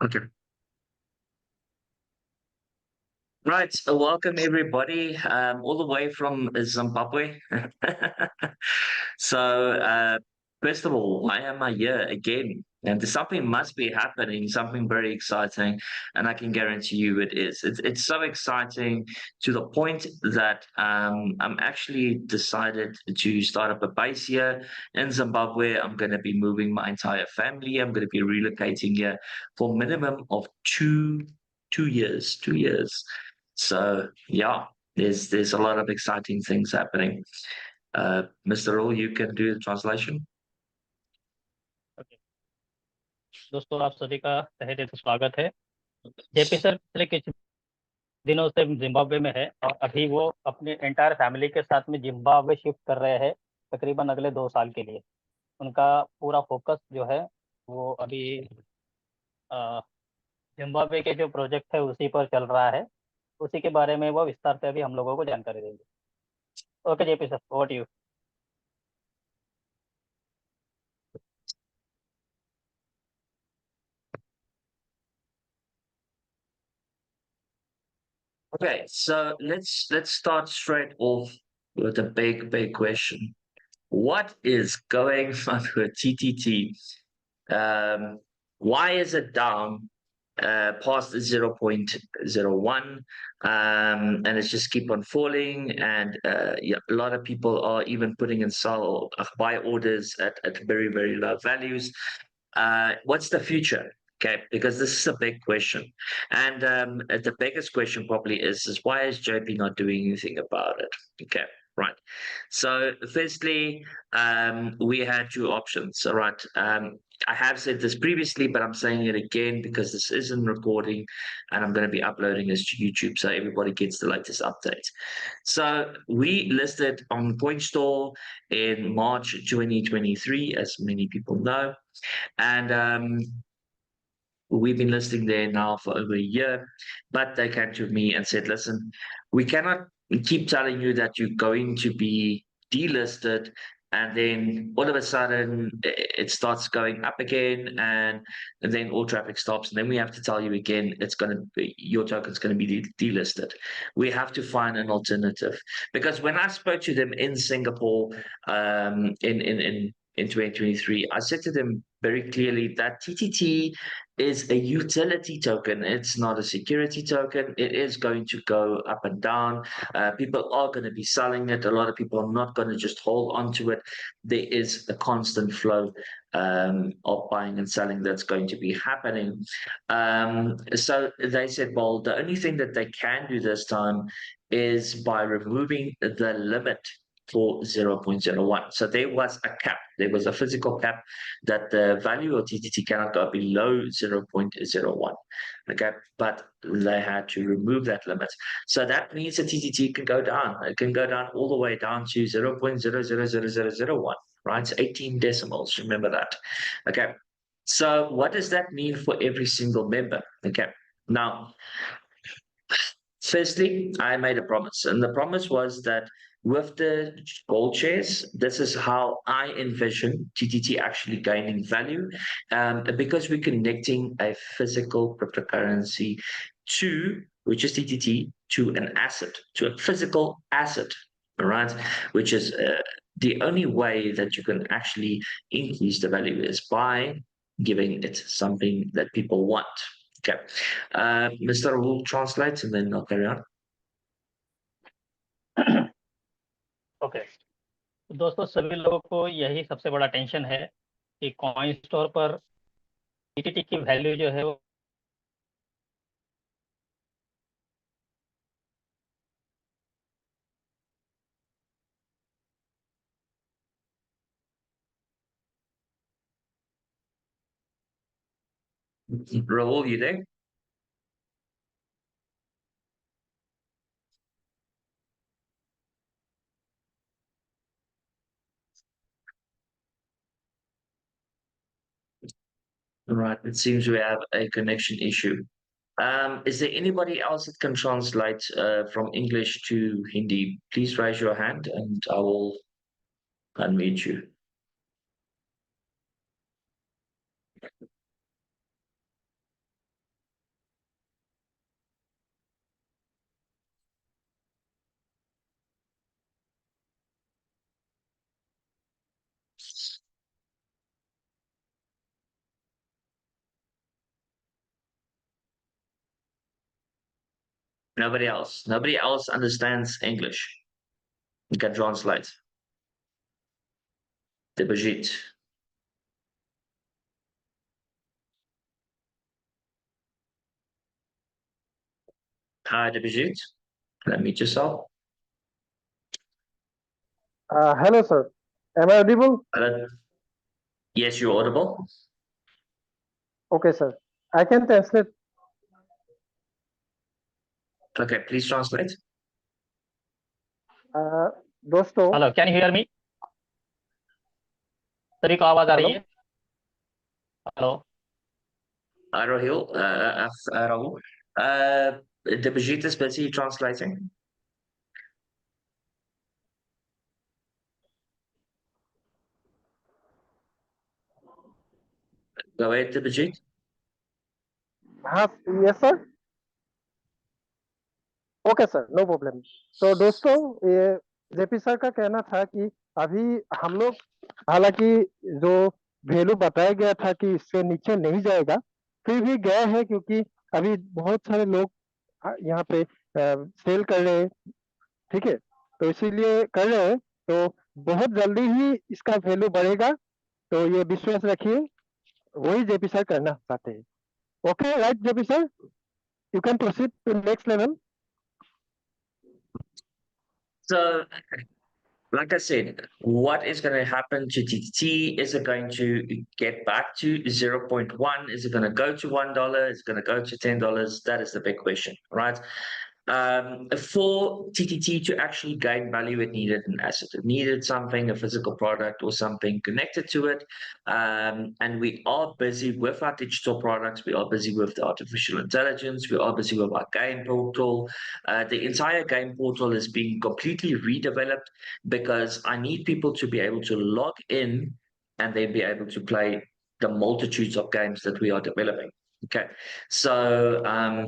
Okay. Right. Welcome everybody, all the way from Zimbabwe. so, first of all, why am I here again? And something must be happening, something very exciting, and I can guarantee you it is. It's so exciting to the point that I'm actually decided to start up a base here in Zimbabwe. I'm going to be moving my entire family. I'm going to be relocating here for minimum of two years. 2 years. So yeah, there's a lot of exciting things happening. Mr. Raul, you can do the translation. Okay. दोस्तों आप सभी का तहे दिल से स्वागत है। JP sir पिछले कुछ दिनों से जिम्बाब्वे में है और अभी वो अपने एंटायर फैमिली के साथ में जिम्बाब्वे शिफ्ट कर रहे हैं तकरीबन अगले 2 साल के लिए। उनका पूरा फोकस जो है वो अभी अ, जिम्बाब्वे के जो प्रोजेक्ट है उसी पर चल रहा है। उसी के बारे में वो विस्तार से अभी हम लोगों को जानकारी देंगे। Okay JP sir, over to you. Okay, so let's start straight off with a big question. What is going on with TTT? Why is it down past 0.01? And it's just keep on falling. And yeah, a lot of people are even putting in sell buy orders at very low values. What's the future? Okay, because this is a big question, and the biggest question probably is why is JP not doing anything about it? Okay, right. So, firstly, we had two options. All right. I have said this previously, but I'm saying it again because this is in recording and I'm going to be uploading this to YouTube so everybody gets the latest updates. So we listed on CoinStore in March 2023, as many people know. And we've been listing there now for over a year. But they came to me and said, listen, we cannot keep telling you that you're going to be delisted and then all of a sudden it starts going up again and then all traffic stops and then we have to tell you again it's going to be your token's going to be delisted. We have to find an alternative because when I spoke to them in Singapore in 2023, I said to them very clearly that TTT is a utility token. It's not a security token. It is going to go up and down. People are going to be selling it. A lot of people are not going to just hold on to it. There is a constant flow of buying and selling that's going to be happening. So they said, well, the only thing that they can do this time is by removing the limit for 0.01. So there was a cap. There was a physical cap that the value of TTT cannot go below 0.01. Okay, but they had to remove that limit. So that means the TTT can go down. It can go down all the way down to 0.000001, right? It's 18 decimals. Remember that. Okay. So what does that mean for every single member? Okay. Now, firstly, I made a promise, and the promise was that with the gold shares, this is how I envision TTT actually gaining value, because we're connecting a physical cryptocurrency to, which is TTT, to an asset, to a physical asset, all right, which is the only way that you can actually increase the value is by giving it something that people want. Okay. Mr. will translate and then I'll carry on. Okay. तो दोस्तों सभी लोगों को यही सबसे बड़ा tension है कि कॉइन स्टोर पर टीटीटी की वैल्यू जो है वो Rahul, you there? Right. It seems we have a connection issue. Is there anybody else that can translate from English to Hindi? Please raise your hand and I will unmute you. Nobody else understands English. You can translate. Deposit. Hi, deposit. Let me just help. Hello, sir. Am I audible? Yes, you're audible. Okay, sir. I can translate. Okay, please translate. दोस्तों hello, can you hear me? सभी को आवाज आ रही hello है? Hello. Rahul, Rahul. Deposit is busy translating. Go ahead, Deposit. हाँ yes sir okay sir no problem तो दोस्तों ये जेपी सर का कहना था कि अभी हम लोग हालांकि जो वैल्यू बताया गया था कि इससे नीचे नहीं जाएगा फिर भी गए हैं क्योंकि अभी बहुत सारे लोग यहाँ पे सेल कर रहे हैं ठीक है तो इसीलिए कर रहे हैं तो बहुत जल्दी ही इसका वैल्यू बढ़ेगा तो ये विश्वास रखिए वही जेपी सर करना चाहते हैं okay right JP sir you can proceed to next level. So, like I said, what is going to happen to TTT? Is it going to get back to 0.1? Is it going to go to $1? Is it going to go to $10? That is the big question, right? For TTT to actually gain value, it needed an asset. It needed something, a physical product or something connected to it. And we are busy with our digital products. We are busy with the artificial intelligence. We are busy with our game portal. The entire game portal is being completely redeveloped because I need people to be able to log in and then be able to play the multitudes of games that we are developing. Okay, so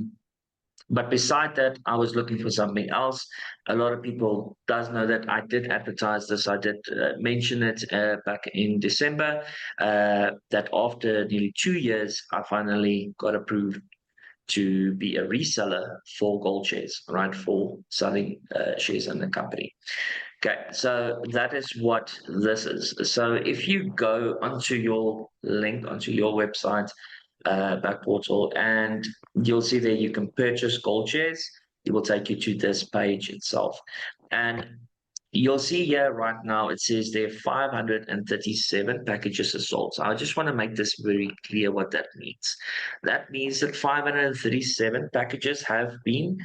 but beside that, I was looking for something else. A lot of people does know that I did advertise this. I did mention it back in December. That after nearly 2 years, I finally got approved to be a reseller for gold shares, right? For selling shares in the company. Okay, so that is what this is. So if you go onto your link, onto your website, back portal, and you'll see there you can purchase gold shares. It will take you to this page itself. And you'll see here right now, it says there 537 packages are sold. So I just want to make this very clear what that means. That means that 537 packages have been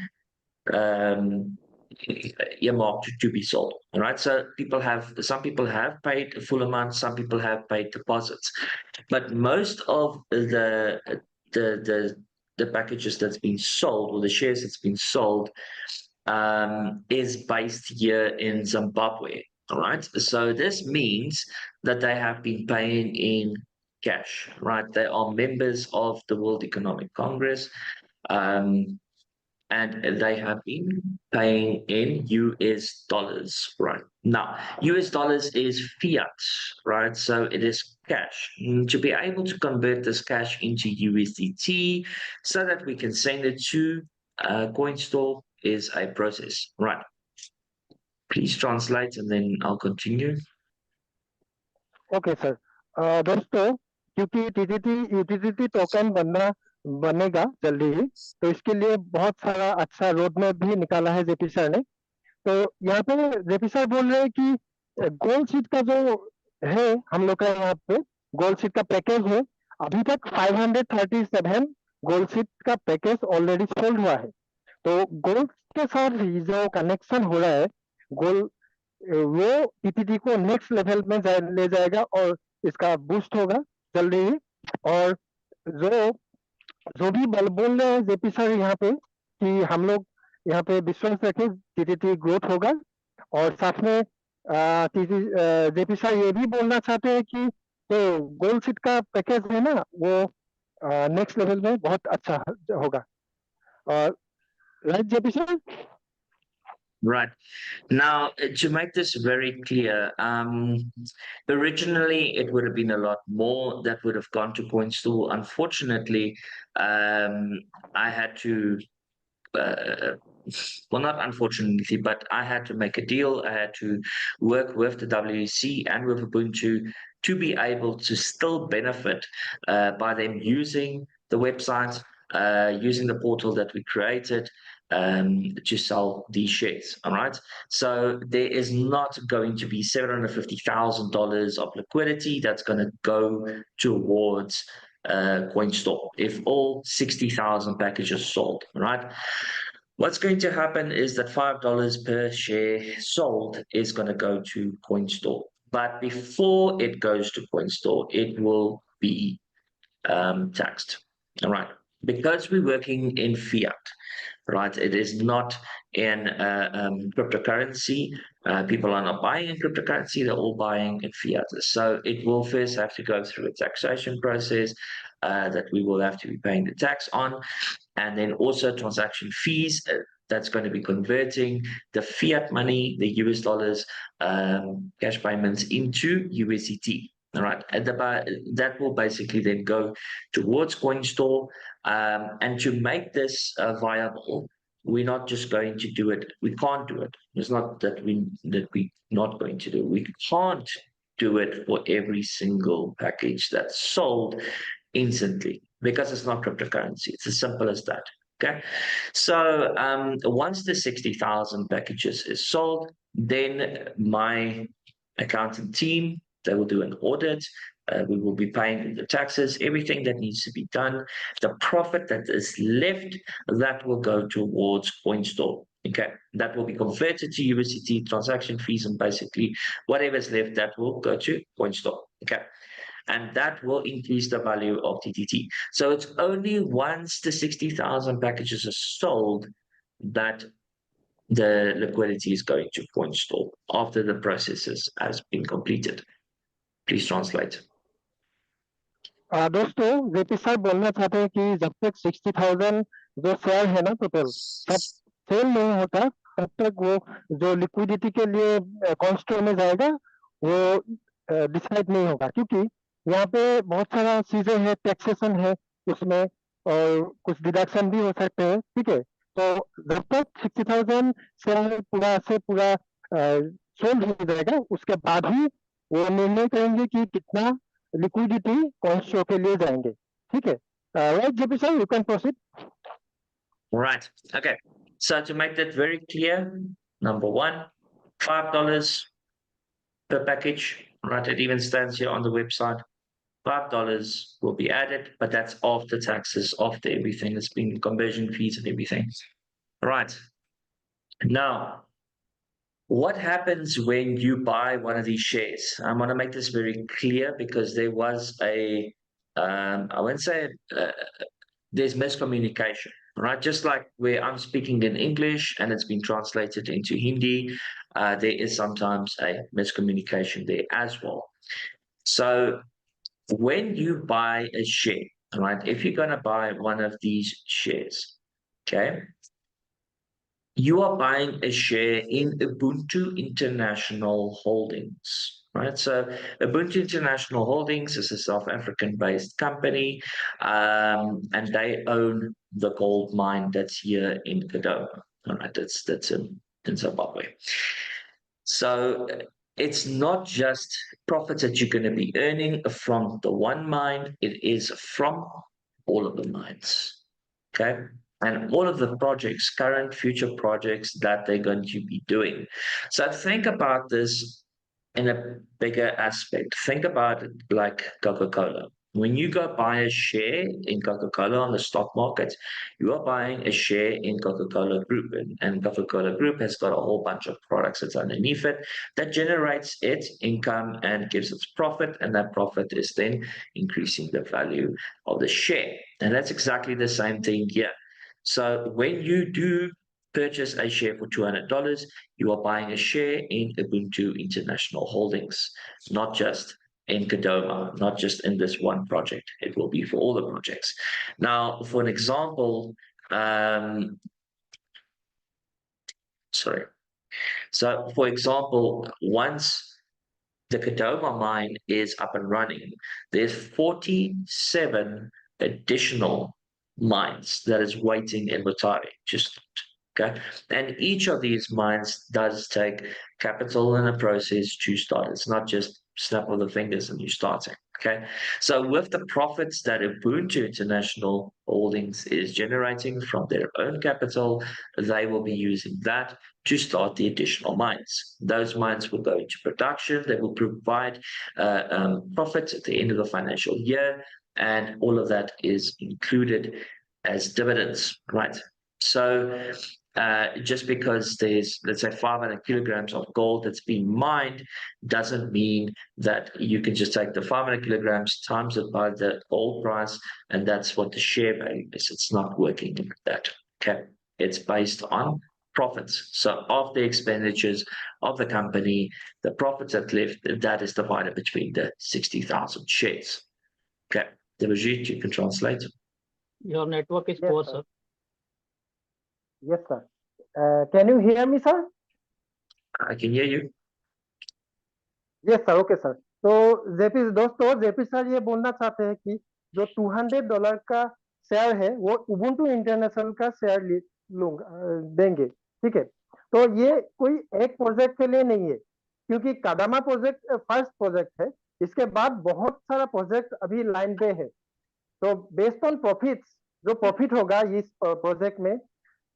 um, earmarked to be sold. All right. So some people have paid a full amount, some people have paid deposits, but most of the the packages that's been sold or the shares that's been sold is based here in Zimbabwe. All right. So this means that they have been paying in cash, right? They are members of the World Economic Congress. Um, and they have been paying in US dollars, right? Now, US dollars is fiat, right? So it is cash. To be able to convert this cash into USDT so that we can send it to CoinStore is a process, right? Please translate and then I'll continue. Okay sir दोस्तों क्योंकि TTT UTT token बनेगा जल्दी ही तो इसके लिए बहुत सारा अच्छा रोड मैप भी निकाला है जेपी सर ने तो यहाँ पे जेपी सर बोल रहे हैं कि गोल्ड सीट का जो है हम लोग का यहाँ पे गोल्ड सीट का पैकेज है अभी तक 537 गोल्ड सीट का पैकेज ऑलरेडी सोल्ड हुआ है तो गोल्ड के साथ ही जो कनेक्शन हो रहा है गोल्ड वो टीटीटी को नेक्स्ट लेवल में ले जाएगा और इसका बूस्ट होगा जल्दी ही और जो जो भी बोल रहे हैं जेपी सर यहाँ पे कि हम लोग यहाँ पे विश्वास रखें टीटीटी ग्रोथ होगा और साथ में जेपी सर ये भी बोलना चाहते हैं कि जो गोल्ड सीट का पैकेज है ना वो नेक्स्ट लेवल में बहुत अच्छा होगा और right JP sir Right. Now, to make this very clear, originally it would have been a lot more that would have gone to CoinStore. Unfortunately, I had to well, not unfortunately, but I had to make a deal. I had to work with the WEC and with Ubuntu to be able to still benefit by them using the website, using the portal that we created to sell these shares. All right. So there is not going to be $750,000 of liquidity that's going to go towards CoinStore if all 60,000 packages sold. All right. What's going to happen is that $5 per share sold is going to go to CoinStore. But before it goes to CoinStore, it will be taxed. All right. Because we're working in fiat, right? It is not in cryptocurrency. People are not buying in cryptocurrency, they're all buying in fiat. So it will first have to go through a taxation process that we will have to be paying the tax on. And then also transaction fees that's going to be converting the fiat money, the US dollars, cash payments into USDT. All right, and that will basically then go towards CoinStore. And to make this viable, we're not just going to do it. We can't do it. It's not that we're not going to do it. We can't do it for every single package that's sold instantly because it's not cryptocurrency. It's as simple as that. Okay. So once the 60,000 packages is sold, then my accounting team, they will do an audit. We will be paying the taxes, everything that needs to be done. The profit that is left, that will go towards CoinStore. Okay, that will be converted to USDT transaction fees, and basically whatever is left, that will go to CoinStore. Okay. And that will increase the value of TTT. So it's only once the 60,000 packages are sold that the liquidity is going to CoinStore after the processes has been completed. Please translate. दोस्तों JP साहब बोलना चाहते हैं कि जब तक 60,000 जो share है ना टोटल सब सेल नहीं होता तब तक वो जो लिक्विडिटी के लिए कॉन्स्टोर में जाएगा वो डिसाइड नहीं होगा क्योंकि यहाँ पे बहुत सारा चीजें हैं टैक्सेशन है उसमें और कुछ डिडक्शन भी हो सकते हैं ठीक है तो जब तक 60,000 शेयर पूरा से पूरा सोल्ड हो जाएगा उसके बाद ही वो निर्णय करेंगे कि कितना लिक्विडिटी कॉन्स्टोर के लिए जाएंगे ठीक है right JP sir you can proceed Right. Okay. So to make that very clear, number one, $5 per package. Right. It even stands here on the website. $5 will be added, but that's after taxes, after everything. It's been conversion fees and everything. Right. Now, what happens when you buy one of these shares? I want to make this very clear because there was I won't say there's miscommunication, right? Just like where I'm speaking in English and it's been translated into Hindi, there is sometimes a miscommunication there as well. So when you buy a share, right, if you're going to buy one of these shares, okay, you are buying a share in Ubuntu International Holdings, right? So Ubuntu International Holdings is a South African-based company, and they own the gold mine that's here in Kadoma. All right, that's in Zimbabwe. So it's not just profits that you're going to be earning from the one mine; it is from all of the mines. Okay. And all of the projects, current, future projects that they're going to be doing. So think about this in a bigger aspect. Think about it like Coca-Cola. When you go buy a share in Coca-Cola on the stock market, you are buying a share in Coca-Cola Group. And Coca-Cola Group has got a whole bunch of products that's underneath it that generates its income and gives its profit. And that profit is then increasing the value of the share. And that's exactly the same thing here. So when you do purchase a share for $200, you are buying a share in Ubuntu International Holdings, not just in Kadoma, not just in this one project. It will be for all the projects. Now, for an example, sorry. So, for example, once the Kadoma mine is up and running, there's 47 additional mines that is waiting in Mutare. Just okay. And each of these mines does take capital and a process to start. It's not just snap of the fingers and you're starting. Okay. So with the profits that Ubuntu International Holdings is generating from their own capital, they will be using that to start the additional mines. Those mines will go into production. They will provide profits at the end of the financial year, and all of that is included as dividends, right? So just because there's, let's say, 500 kilograms of gold that's being mined doesn't mean that you can just take the 500 kilograms, times it by the gold price, and that's what the share value is. It's not working like that. Okay. It's based on profits. So of the expenditures of the company, the profits that left, that is divided between the 60,000 shares. Okay. Devajit, you can translate. Your network is Yes, poor, sir. sir. Yes, sir. Can you hear me, sir? I can hear you. Yes sir, okay sir. तो JP दोस्तों, JP sir ये बोलना चाहते हैं कि जो $200 का share है वो उबुंटू इंटरनेशनल का शेयर देंगे, ठीक है। तो ये कोई एक प्रोजेक्ट के लिए नहीं है, क्योंकि कादामा प्रोजेक्ट फर्स्ट प्रोजेक्ट है। इसके बाद बहुत सारा प्रोजेक्ट अभी लाइन पे है। तो बेस्ड ऑन प्रॉफिट्स, जो प्रॉफिट होगा इस प्रोजेक्ट में,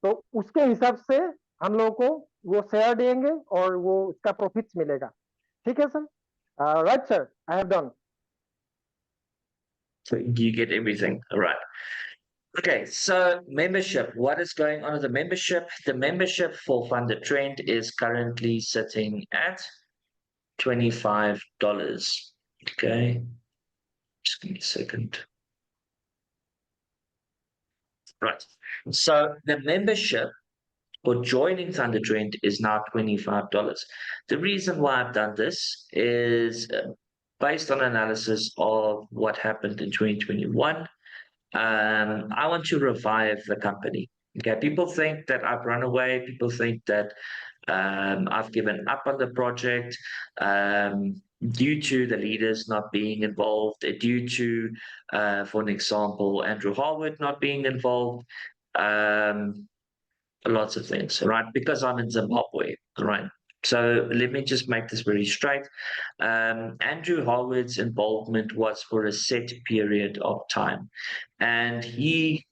तो उसके हिसाब से हम लोगों को वो शेयर देंगे और वो उसका प्रॉफिट्स मिलेगा। ठीक है sir? Right sir, I have done. So you get everything. All right. Okay, so membership. What is going on with the membership? The membership for Thunder Trend is currently sitting at $25. Okay. Just give me a second. Right. So the membership for joining Thunder Trend is now $25. The reason why I've done this is based on analysis of what happened in 2021. I want to revive the company. Okay, people think that I've run away. People think that I've given up on the project due to the leaders not being involved, due to, for an example, Andrew Harwood not being involved. Lots of things, right? Because I'm in Zimbabwe, right? So let me just make this very straight. Andrew Harwood's involvement was for a set period of time. And he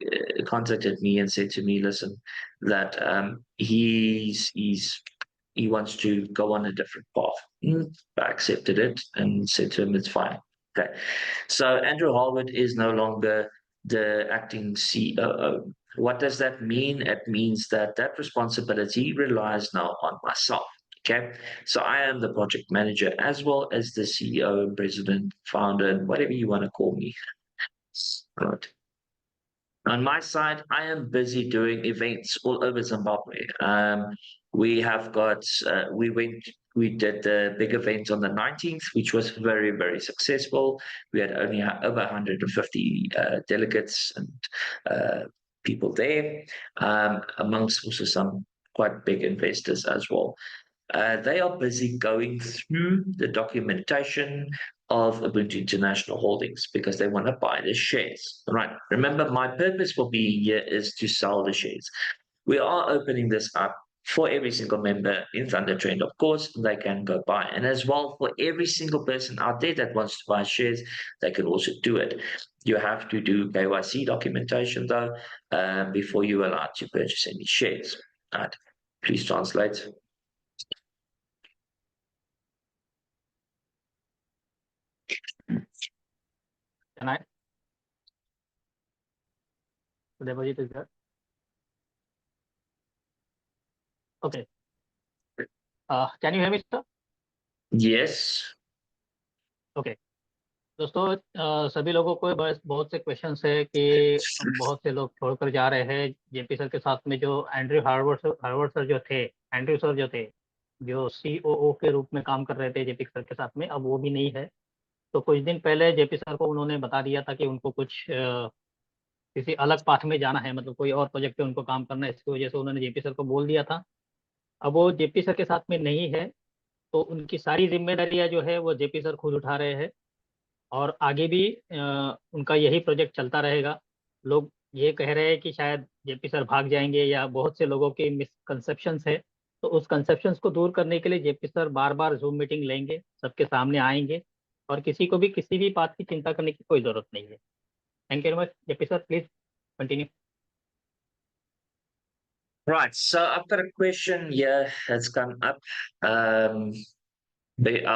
contacted me and said to me, listen, that he wants to go on a different path. I accepted it and said to him, it's fine. Okay. So Andrew Harwood is no longer the acting COO. What does that mean? It means that that responsibility relies now on myself. Okay, so I am the project manager as well as the CEO, president, founder, and whatever you want to call me. Right. On my side, I am busy doing events all over Zimbabwe. We have got, we did the big event on the 19th, which was very, very successful. We had only over 150 delegates and people there, amongst also some quite big investors as well. They are busy going through the documentation of Ubuntu International Holdings because they want to buy the shares. Right. Remember, my purpose for being here is to sell the shares. We are opening this up for every single member in Thunder Trend. Of course, they can go buy. And as well, for every single person out there that wants to buy shares, they can also do it. You have to do KYC documentation, though, before you're allowed to purchase any shares. Right. Please translate. Can I? Devajit is there. Okay. Can you hear me, sir? Yes. Okay. दोस्तों, सभी लोगों को बस बहुत से questions है कि बहुत से लोग छोड़कर जा रहे हैं जेपी सर के साथ में। जो एंड्रयू हार्वर्ड सर जो थे, एंड्रयू सर जो थे, जो सीओओ के रूप में काम कर रहे थे जेपी सर के साथ में, अब वो भी नहीं है। तो कुछ दिन पहले जेपी सर को उन्होंने बता दिया था कि उनको कुछ किसी अलग पाथ में जाना है, मतलब कोई और प्रोजेक्ट पे उनको काम करना है। इसकी वजह से उन्होंने जेपी सर को बोल दिया था। अब वो जेपी सर के साथ में नहीं है, तो उनकी सारी जिम्मेदारियां जो है वो जेपी सर खुद उठा रहे हैं और आगे भी उनका यही प्रोजेक्ट चलता रहेगा। लोग ये कह रहे हैं कि शायद जेपी सर भाग जाएंगे या बहुत से लोगों की मिसकंसेप्शंस है, तो उस कंसेप्शंस को दूर करने के लिए जेपी सर बार बार जूम मीटिंग लेंगे, सबके सामने आएंगे, और किसी को भी किसी भी बात की चिंता करने की कोई जरूरत नहीं है। Thank you very much JP sir, please continue. Right, so I've got a question here that's come up. I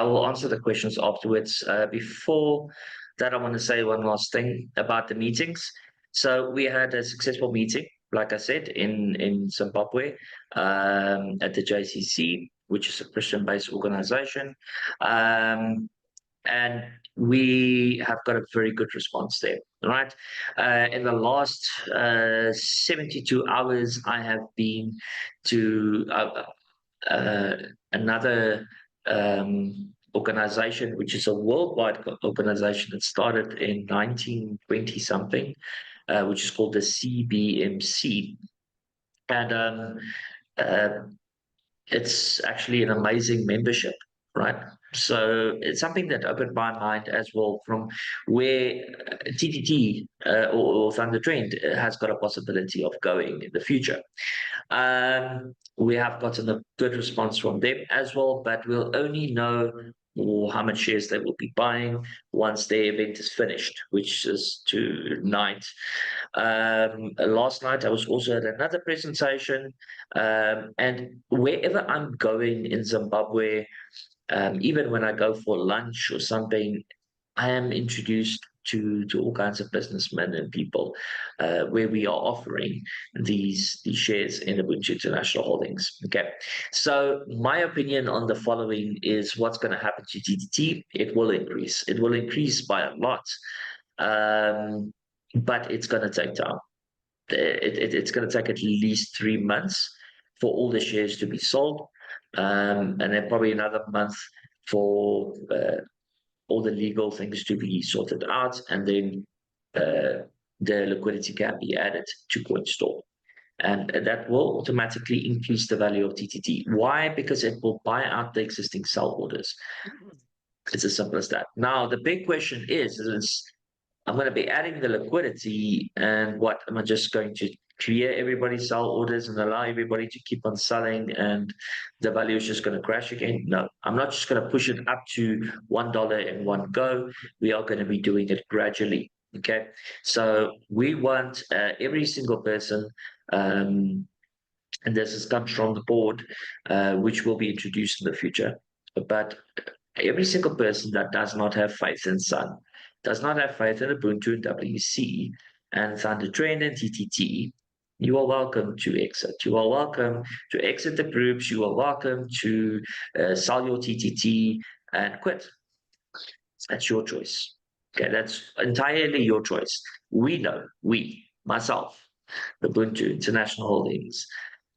will answer the questions afterwards. Before that, I want to say one last thing about the meetings. So we had a successful meeting, like I said, in Zimbabwe, at the JCC, which is a Christian-based organization. And we have got a very good response there, right? In the last 72 hours, I have been to another organization, which is a worldwide organization that started in 1920 something, which is called the CBMC. And uh, it's actually an amazing membership, right? So it's something that opened my mind as well, from where TTT or Thunder Trend has got a possibility of going in the future. We have gotten a good response from them as well, but we'll only know how much shares they will be buying once their event is finished, which is tonight. Last night, I was also at another presentation, and wherever I'm going in Zimbabwe, even when I go for lunch or something, I am introduced to all kinds of businessmen and people where we are offering these shares in Ubuntu International Holdings. Okay, so my opinion on the following is what's going to happen to TTT. It will increase. It will increase by a lot, but it's going to take time. It's going to take at least 3 months for all the shares to be sold, and then probably another month for all the legal things to be sorted out, and then the liquidity can be added to CoinStore. And that will automatically increase the value of TTT. Why? Because it will buy out the existing sell orders. It's as simple as that. Now, the big question is I'm going to be adding the liquidity, and what am I just going to clear everybody's sell orders and allow everybody to keep on selling, and the value is just going to crash again? No, I'm not just going to push it up to $1 in one go. We are going to be doing it gradually. Okay, so we want every single person, and comes from the board, which will be introduced in the future. But every single person that does not have faith in Sun, does not have faith in Ubuntu and WC and Thunder Trend and TTT, you are welcome to exit. You are welcome to exit the groups. You are welcome to sell your TTT and quit. That's your choice. Okay, that's entirely your choice. We know, myself, Ubuntu International Holdings,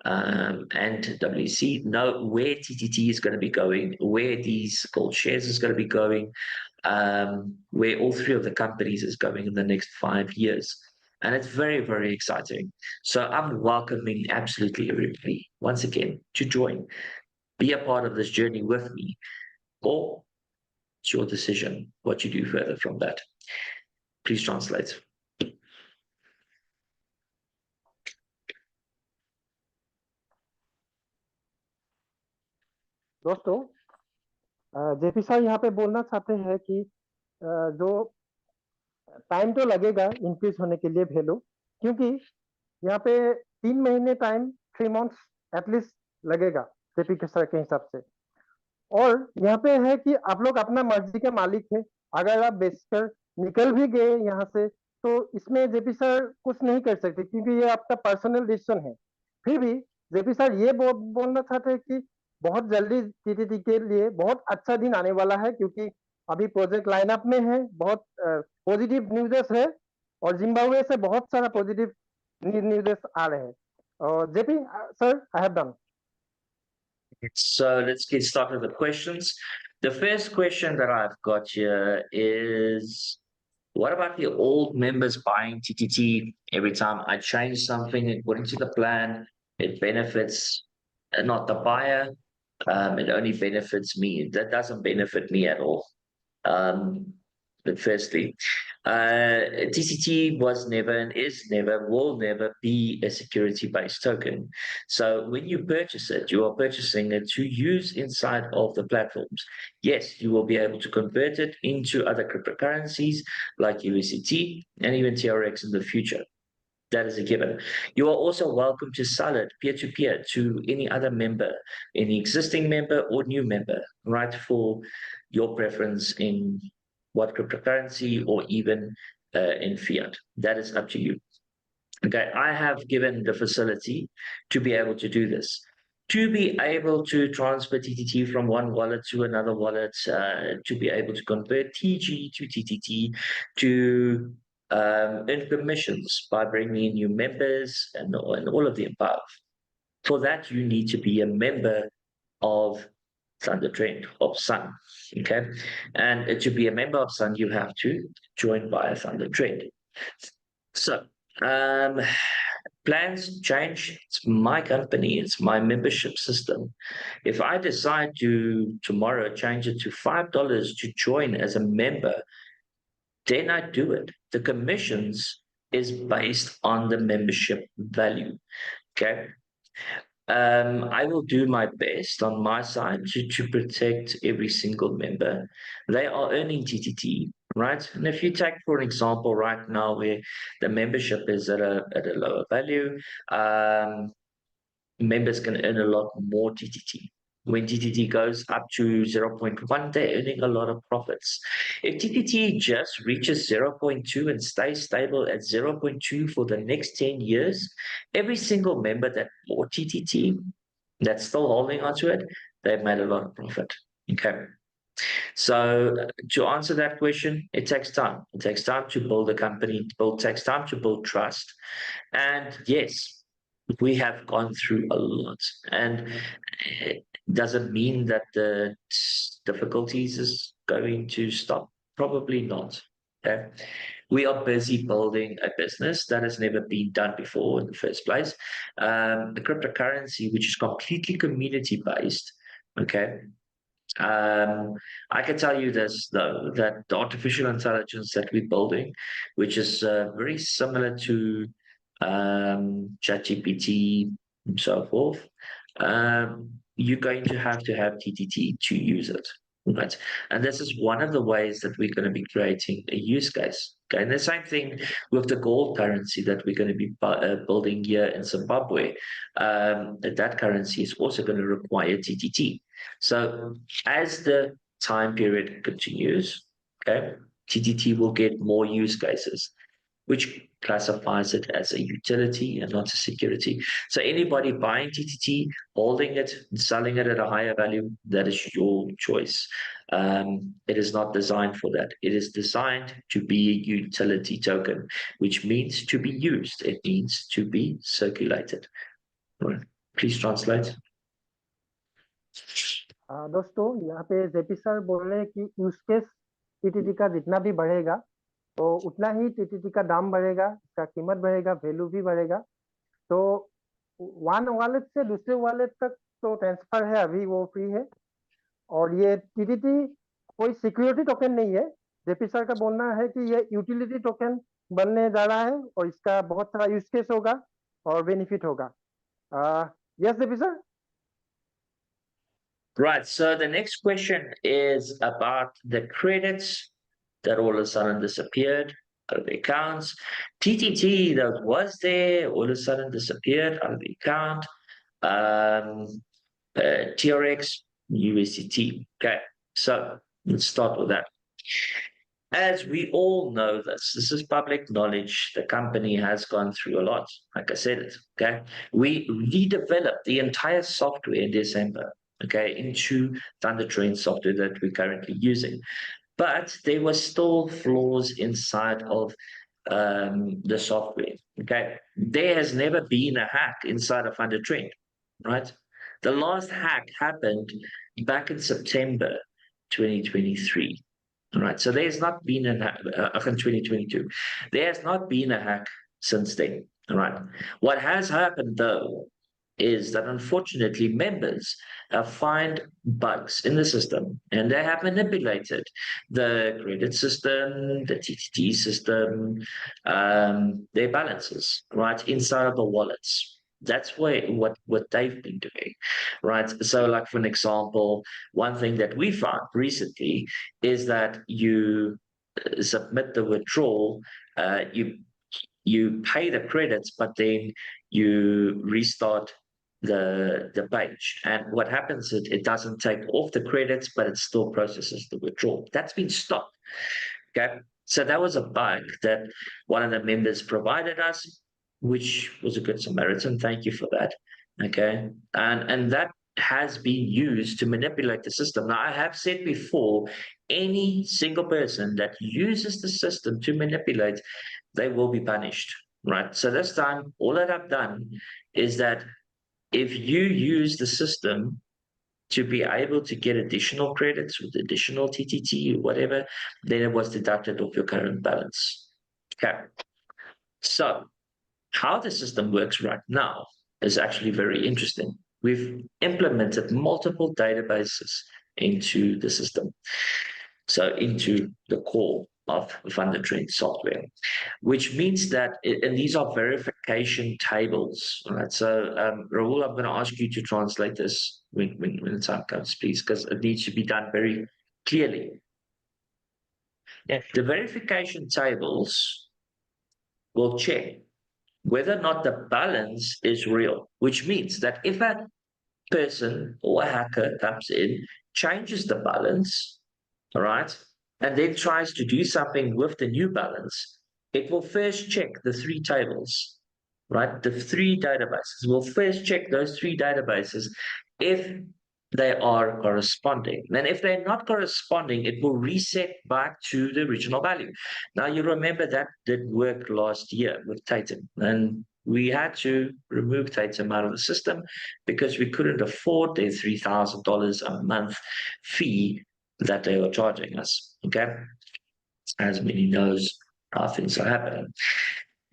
and WC know where TTT is going to be going, where these gold shares is going to be going, where all three of the companies is going in the next 5 years. And it's very, very exciting. So I'm welcoming absolutely everybody, once again, to join, be a part of this journey with me, or it's your decision what you do further from that. Please translate. दोस्तों, JP साहब यहाँ पे बोलना चाहते हैं कि जो time तो लगेगा इंक्रीज होने के लिए वैल्यू, क्योंकि यहाँ पे 3 महीने टाइम, 3 मंथ्स एटलीस्ट लगेगा जेपी के सर के हिसाब से। और यहाँ पे है कि आप लोग अपना मर्जी के मालिक है। अगर आप बेचकर निकल भी गए यहाँ से, तो इसमें जेपी सर कुछ नहीं कर सकते, क्योंकि ये आपका पर्सनल डिसीजन है। फिर भी जेपी सर ये बोलना चाहते हैं कि बहुत जल्दी टीटीटी के लिए बहुत अच्छा दिन आने वाला है, क्योंकि अभी प्रोजेक्ट लाइनअप में है, बहुत पॉजिटिव न्यूज़ है, और जिम्बाब्वे से बहुत सारा पॉजिटिव न्यूज़ आ रहे हैं। और JP sir, I have done. So let's get started with the questions. The first question that I've got here is, what about the old members buying TTT every time I change something according to the plan? It benefits not the buyer. It only benefits me. That doesn't benefit me at all. Um, Firstly, TCT was never and is never, will never be a security-based token. So when you purchase it, you are purchasing it to use inside of the platforms. Yes, you will be able to convert it into other cryptocurrencies like USDT and even TRX in the future. That is a given. You are also welcome to sell it peer-to-peer to any other member, any existing member or new member, right? For your preference in what cryptocurrency or even in fiat. That is up to you. Okay, I have given the facility to be able to do this. To be able to transfer TTT from one wallet to another wallet, to be able to convert TG to TTT, to earn commissions by bringing in new members and all of the above. For that, you need to be a member of Thunder Trend, of Sun. Okay. And to be a member of Sun, you have to join via Thunder Trend. So, plans change. It's my company, it's my membership system. If I decide to tomorrow change it to $5 to join as a member, then I do it. The commissions is based on the membership value. Okay. I will do my best on my side to protect every single member. They are earning TTT, right? And if you take, for example, right now where the membership is at a lower value, members can earn a lot more TTT. When TTT goes up to 0.1, they're earning a lot of profits. If TTT just reaches 0.2 and stays stable at 0.2 for the next 10 years, every single member that bought TTT that's still holding onto it, they've made a lot of profit. Okay. So to answer that question, it takes time. It takes time to build a company, takes time to build trust. And yes, we have gone through a lot, and it doesn't mean that the difficulties is going to stop. Probably not. Okay. We are busy building a business that has never been done before in the first place. The cryptocurrency, which is completely community based. Okay. Um, I can tell you this though, that the artificial intelligence that we're building, which is very similar to ChatGPT and so forth, you're going to have TTT to use it, right? And this is one of the ways that we're going to be creating a use case. Okay, and the same thing with the gold currency that we're going to be building here in Zimbabwe. That currency is also going to require TTT. So as the time period continues, okay, TTT will get more use cases, which classifies it as a utility and not a security. So anybody buying TTT, holding it, selling it at a higher value, that is your choice. It is not designed for that. It is designed to be a utility token, which means to be used. It means to be circulated. Right. Please translate. दोस्तों यहाँ पे JP sir बोल रहे हैं कि use case TTT का जितना भी बढ़ेगा तो उतना ही टीटीटी का दाम बढ़ेगा, इसका कीमत बढ़ेगा, वैल्यू भी बढ़ेगा। तो वन वॉलेट से दूसरे वॉलेट तक तो ट्रांसफर है, अभी वो फ्री है। और ये टीटीटी कोई सिक्योरिटी टोकन नहीं है। जेपी सर का बोलना है कि ये यूटिलिटी टोकन बनने जा रहा है और इसका बहुत सारा यूज केस होगा और बेनिफिट होगा। Yes JP sir. Right. So the next question is about the credits that all of a sudden disappeared out of the accounts. TTT that was there all of a sudden disappeared out of the account. TRX, USDT. Okay. So let's start with that. As we all know this is public knowledge. The company has gone through a lot. Like I said it, okay? We redeveloped the entire software in December, okay, into Thunder Trend software that we're currently using. But there were still flaws inside of the software, okay? There has never been a hack inside of Thunder Trend, right? The last hack happened back in September 2023. All right, so there's not been a hack in 2022. There has not been a hack since then. All right. What has happened though is that unfortunately members find bugs in the system and they have manipulated the credit system, the TTT system, their balances, right, inside of the wallets. That's what they've been doing, right? So, like for an example, one thing that we found recently is that you submit the withdrawal, you pay the credits, but then you restart the page. And what happens is it doesn't take off the credits, but it still processes the withdrawal. That's been stopped. Okay. So that was a bug that one of the members provided us, which was a good Samaritan. Thank you for that. Okay. And that has been used to manipulate the system. Now, I have said before, any single person that uses the system to manipulate, they will be punished. Right. So this time, all that I've done is that if you use the system to be able to get additional credits with additional TTT or whatever, then it was deducted off your current balance. Okay. So how the system works right now is actually very interesting. We've implemented multiple databases into the system. So into the core of Thunder Trend software, which means that, and these are verification tables, right? So, Rahul, I'm going to ask you to translate this when the time comes, please, because it needs to be done very clearly. Yes. The verification tables will check whether or not the balance is real, which means that if a person or a hacker comes in, changes the balance, all right, and then tries to do something with the new balance, it will first check the three tables, right? The three databases. We'll first check those three databases if they are corresponding. And if they're not corresponding, it will reset back to the original value. Now, you remember that did work last year with Titan, and we had to remove Titan out of the system because we couldn't afford their $3,000 a month fee that they were charging us. Okay. As many knows how things are happening.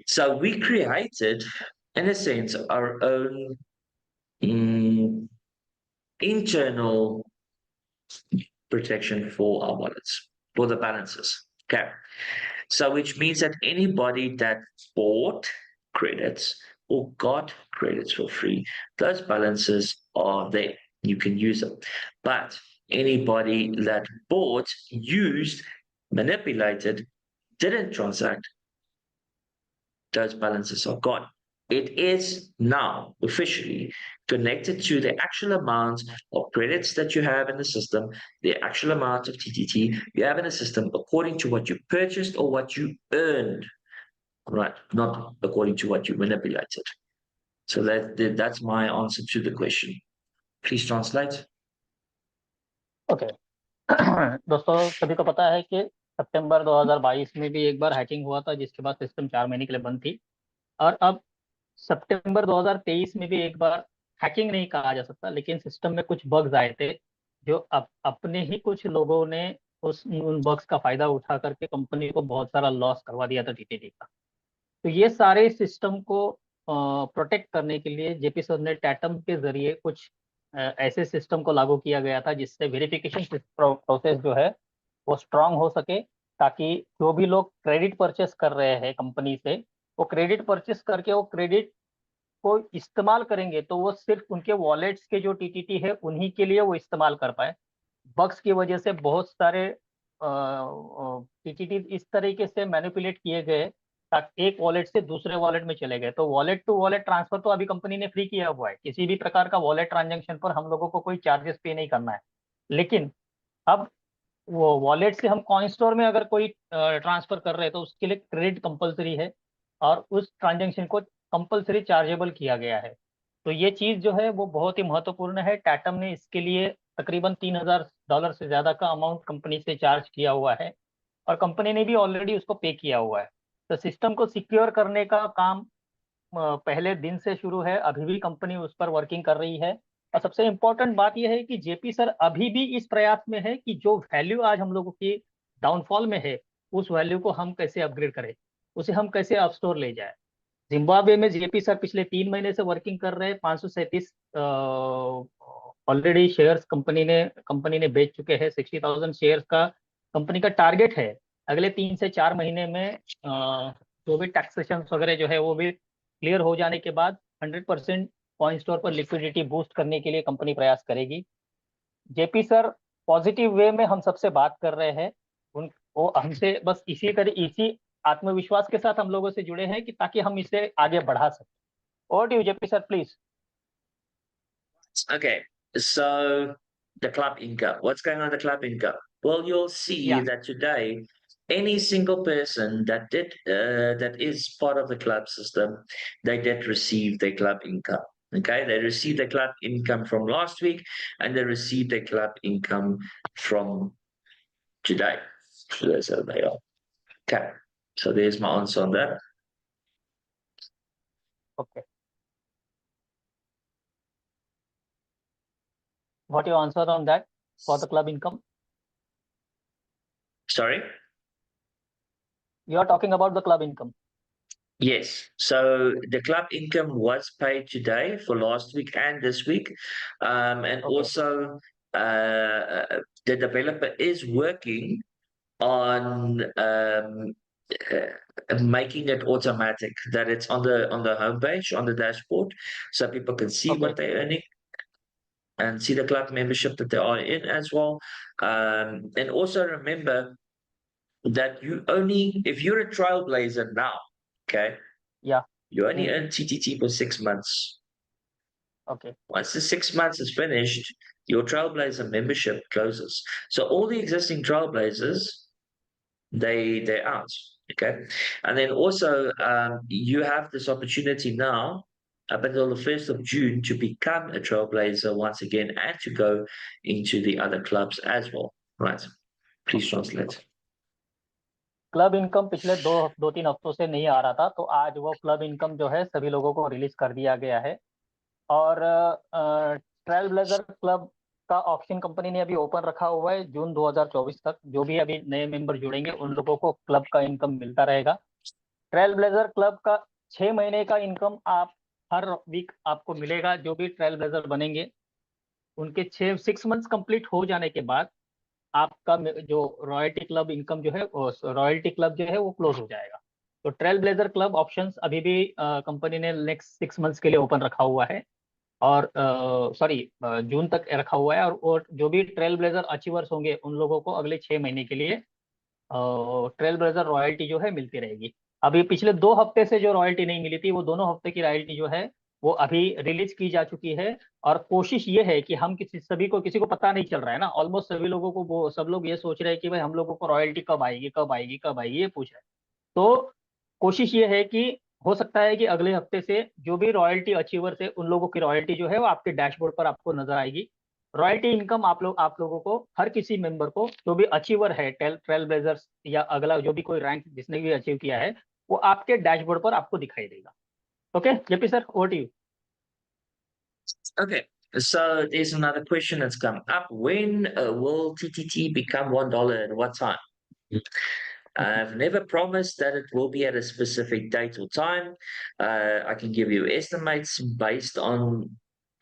So we created, in a sense, our own internal protection for our wallets, for the balances. Okay. So which means that anybody that bought credits or got credits for free, those balances are there. You can use them. But anybody that bought, used, manipulated, didn't transact, those balances are gone. It is now officially connected to the actual amount of credits that you have in the system, the actual amount of TTT you have in the system according to what you purchased or what you earned, right? Not according to what you manipulated. So that's my answer to the question. Please translate. Okay दोस्तों, सभी को पता है कि सितंबर 2022 में भी एक बार hacking हुआ था, जिसके बाद सिस्टम 4 महीने के लिए बंद थी। और अब सितंबर 2023 में भी एक बार, हैकिंग नहीं कहा जा सकता, लेकिन सिस्टम में कुछ बग्स आए थे, जो अपने ही कुछ लोगों ने उन बग्स का फायदा उठा करके कंपनी को बहुत सारा लॉस करवा दिया था टीटीडी का। तो ये सारे सिस्टम को प्रोटेक्ट करने के लिए जेपी सर ने टैटम के जरिए कुछ ऐसे सिस्टम को लागू किया गया था, जिससे वेरिफिकेशन प्रोसेस जो है वो स्ट्रांग हो सके, ताकि जो भी लोग क्रेडिट परचेस कर रहे हैं कंपनी से, वो क्रेडिट परचेस करके वो क्रेडिट को इस्तेमाल करेंगे तो वो सिर्फ उनके वॉलेट्स के जो टीटीटी है उन्हीं के लिए वो इस्तेमाल कर पाए। बग्स की वजह से बहुत सारे टीटीटी इस तरीके से मैनिपुलेट किए गए ताकि एक वॉलेट से दूसरे वॉलेट में चले गए। तो वॉलेट टू वॉलेट ट्रांसफर तो अभी कंपनी ने फ्री किया हुआ है, किसी भी प्रकार का वॉलेट ट्रांजेक्शन पर हम लोगों को कोई चार्जेस पे नहीं करना है। लेकिन अब वो वॉलेट से हम कॉइन स्टोर में अगर कोई ट्रांसफर कर रहे हैं तो उसके लिए क्रेडिट कंपलसरी है, और उस ट्रांजेक्शन को कंपलसरी चार्जेबल किया गया है। तो ये चीज़ जो है वो बहुत ही महत्वपूर्ण है। टैटम ने इसके लिए तकरीबन $3,000 से ज़्यादा का अमाउंट कंपनी से चार्ज किया हुआ है, और कंपनी ने भी ऑलरेडी उसको पे किया हुआ है। तो सिस्टम को सिक्योर करने का काम पहले दिन से शुरू है, अभी भी कंपनी उस पर वर्किंग कर रही है। और सबसे इम्पोर्टेंट बात यह है कि जेपी सर अभी भी इस प्रयास में है कि जो वैल्यू आज हम लोगों की डाउनफॉल में है, उस वैल्यू को हम कैसे अपग्रेड करें, उसे हम कैसे अप स्टोर ले जाए। जिम्बाब्वे में जेपी सर पिछले 3 महीने से वर्किंग कर रहे हैं। 537 ऑलरेडी शेयर्स कंपनी ने बेच चुके हैं। 60,000 शेयर्स का कंपनी का टारगेट है अगले 3 से 4 महीने में। जो भी टैक्सेशन वगैरह जो है वो भी क्लियर हो जाने के बाद 100% कॉइन स्टोर पर लिक्विडिटी बूस्ट करने के लिए कंपनी प्रयास करेगी। जेपी सर पॉजिटिव वे में हम सबसे बात कर रहे हैं। उन वो हमसे बस इसी आत्मविश्वास के साथ हम लोगों से जुड़े हैं कि ताकि हम इसे आगे बढ़ा सकें। और do JP sir please. Okay, so the club income. What's going on the club income? Well, you'll see या that today, any single person that is part of the club system, they did receive their club income. Okay, they received their club income from last week, and they received their club income from today. So they are. Okay, so there's my answer on that. ओके, what your answer on that for the club income? Sorry. You are talking about the club income? Yes. So the club income was paid today for last week and this week. And okay, also the developer is working on making it automatic, that it's on the homepage, on the dashboard, so people can see okay, what they're earning and see the club membership that they are in as well. And also remember that if you're a trailblazer now, okay, या you only earn TTT for 6 months. Okay, Once the 6 months is finished, your Trailblazer membership closes. So all the existing Trailblazers, they're out. Okay, and then also you have this opportunity now up until the 1st of June to become a Trailblazer once again and to go into the other clubs as well. Right? Please translate. Club income पिछले 2-3 हफ्तों से नहीं आ रहा था, तो आज वो club income जो है सभी लोगों को रिलीज कर दिया गया है। और ट्रेल ब्लेजर क्लब का ऑप्शन कंपनी ने अभी ओपन रखा हुआ है जून 2024 तक। जो भी अभी नए मेंबर जुड़ेंगे उन लोगों को क्लब का इनकम मिलता रहेगा। ट्रेल ब्लेजर क्लब का 6 महीने का इनकम आप हर वीक आपको मिलेगा। जो भी ट्रेल ब्लेजर बनेंगे उनके 6 मंथ्स कंप्लीट हो जाने के बाद आपका जो रॉयल्टी क्लब इनकम जो है, रॉयल्टी क्लब जो है वो क्लोज हो जाएगा। तो ट्रेल ब्लेजर क्लब ऑप्शंस अभी भी कंपनी ने नेक्स्ट 6 मंथ्स के लिए ओपन रखा हुआ है। और सॉरी, जून तक रखा हुआ है। और जो भी ट्रेल ब्लेजर अचीवर्स होंगे उन लोगों को अगले 6 महीने के लिए ट्रेल ब्लेजर रॉयल्टी जो है मिलती रहेगी। अभी पिछले 2 हफ्ते से जो रॉयल्टी नहीं मिली थी वो दोनों हफ्ते की रॉयल्टी जो है वो अभी रिलीज की जा चुकी है। और कोशिश ये है कि हम किसी को पता नहीं चल रहा है ना। ऑलमोस्ट सभी लोगों को वो सब लोग ये सोच रहे हैं कि भाई हम लोगों को रॉयल्टी कब आएगी, कब आएगी, कब आएगी, ये पूछ रहे हैं। तो कोशिश ये है कि हो सकता है कि अगले हफ्ते से जो भी रॉयल्टी अचीवर्स है उन लोगों की रॉयल्टी जो है वो आपके डैशबोर्ड पर आपको नजर आएगी। रॉयल्टी इनकम आप लोगों को, हर किसी मेंबर को जो भी अचीवर है ट्रेल ब्लेजर्स या अगला जो भी कोई रैंक जिसने भी अचीव किया है, वो आपके डैशबोर्ड पर आपको दिखाई देगा। Okay JP sir, over to you. Okay. So there's another question that's come up. When will TTT become $1 at what time? I've never promised that it will be at a specific date or time. I can give you estimates based on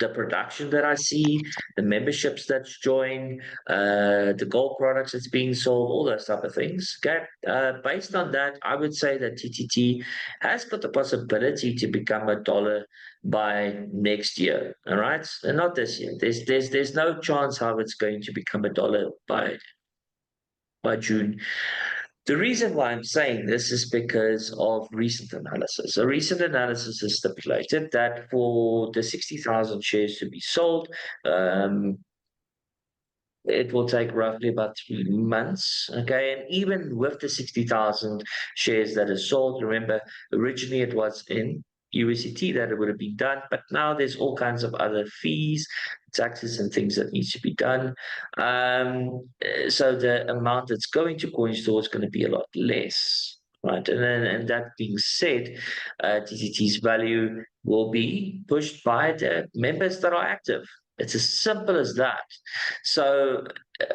the production that I see, the memberships that's joined, the gold products that's being sold, all those type of things. Okay. Based on that, I would say that TTT has got the possibility to become $1 by next year. All right. And not this year. There's no chance how it's going to become $1 by June. The reason why I'm saying this is because of recent analysis. A recent analysis has stipulated that for the 60,000 shares to be sold, it will take roughly about 3 months. Okay. And even with the 60,000 shares that is sold, remember, originally it was in USDT that it would have been done, but now there's all kinds of other fees, taxes, and things that needs to be done. So the amount that's going to coin store is going to be a lot less. Right. And that being said, TTT's value will be pushed by the members that are active. It's as simple as that. So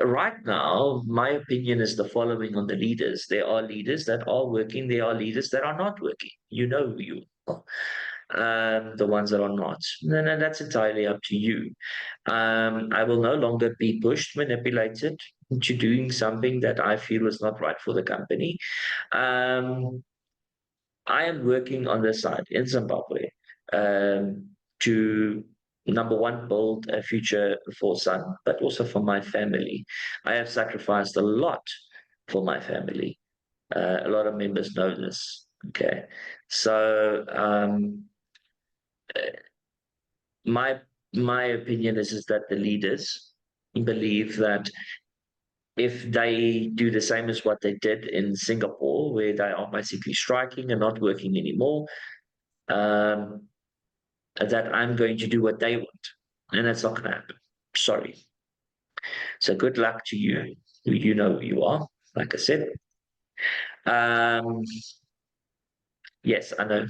right now, my opinion is the following on the leaders. There are leaders that are working. There are leaders that are not working. You know who you are. The ones that are not. No, that's entirely up to you. I will no longer be pushed, manipulated into doing something that I feel is not right for the company. Um, I am working on this side in Zimbabwe to number one, build a future for son, but also for my family. I have sacrificed a lot for my family. A lot of members know this. Okay, so my my opinion is that the leaders believe that if they do the same as what they did in Singapore, where they are basically striking and not working anymore, um, that I'm going to do what they want. And that's not going to happen. Sorry. So good luck to you. You know who you are, like I said. Um, yes, I know.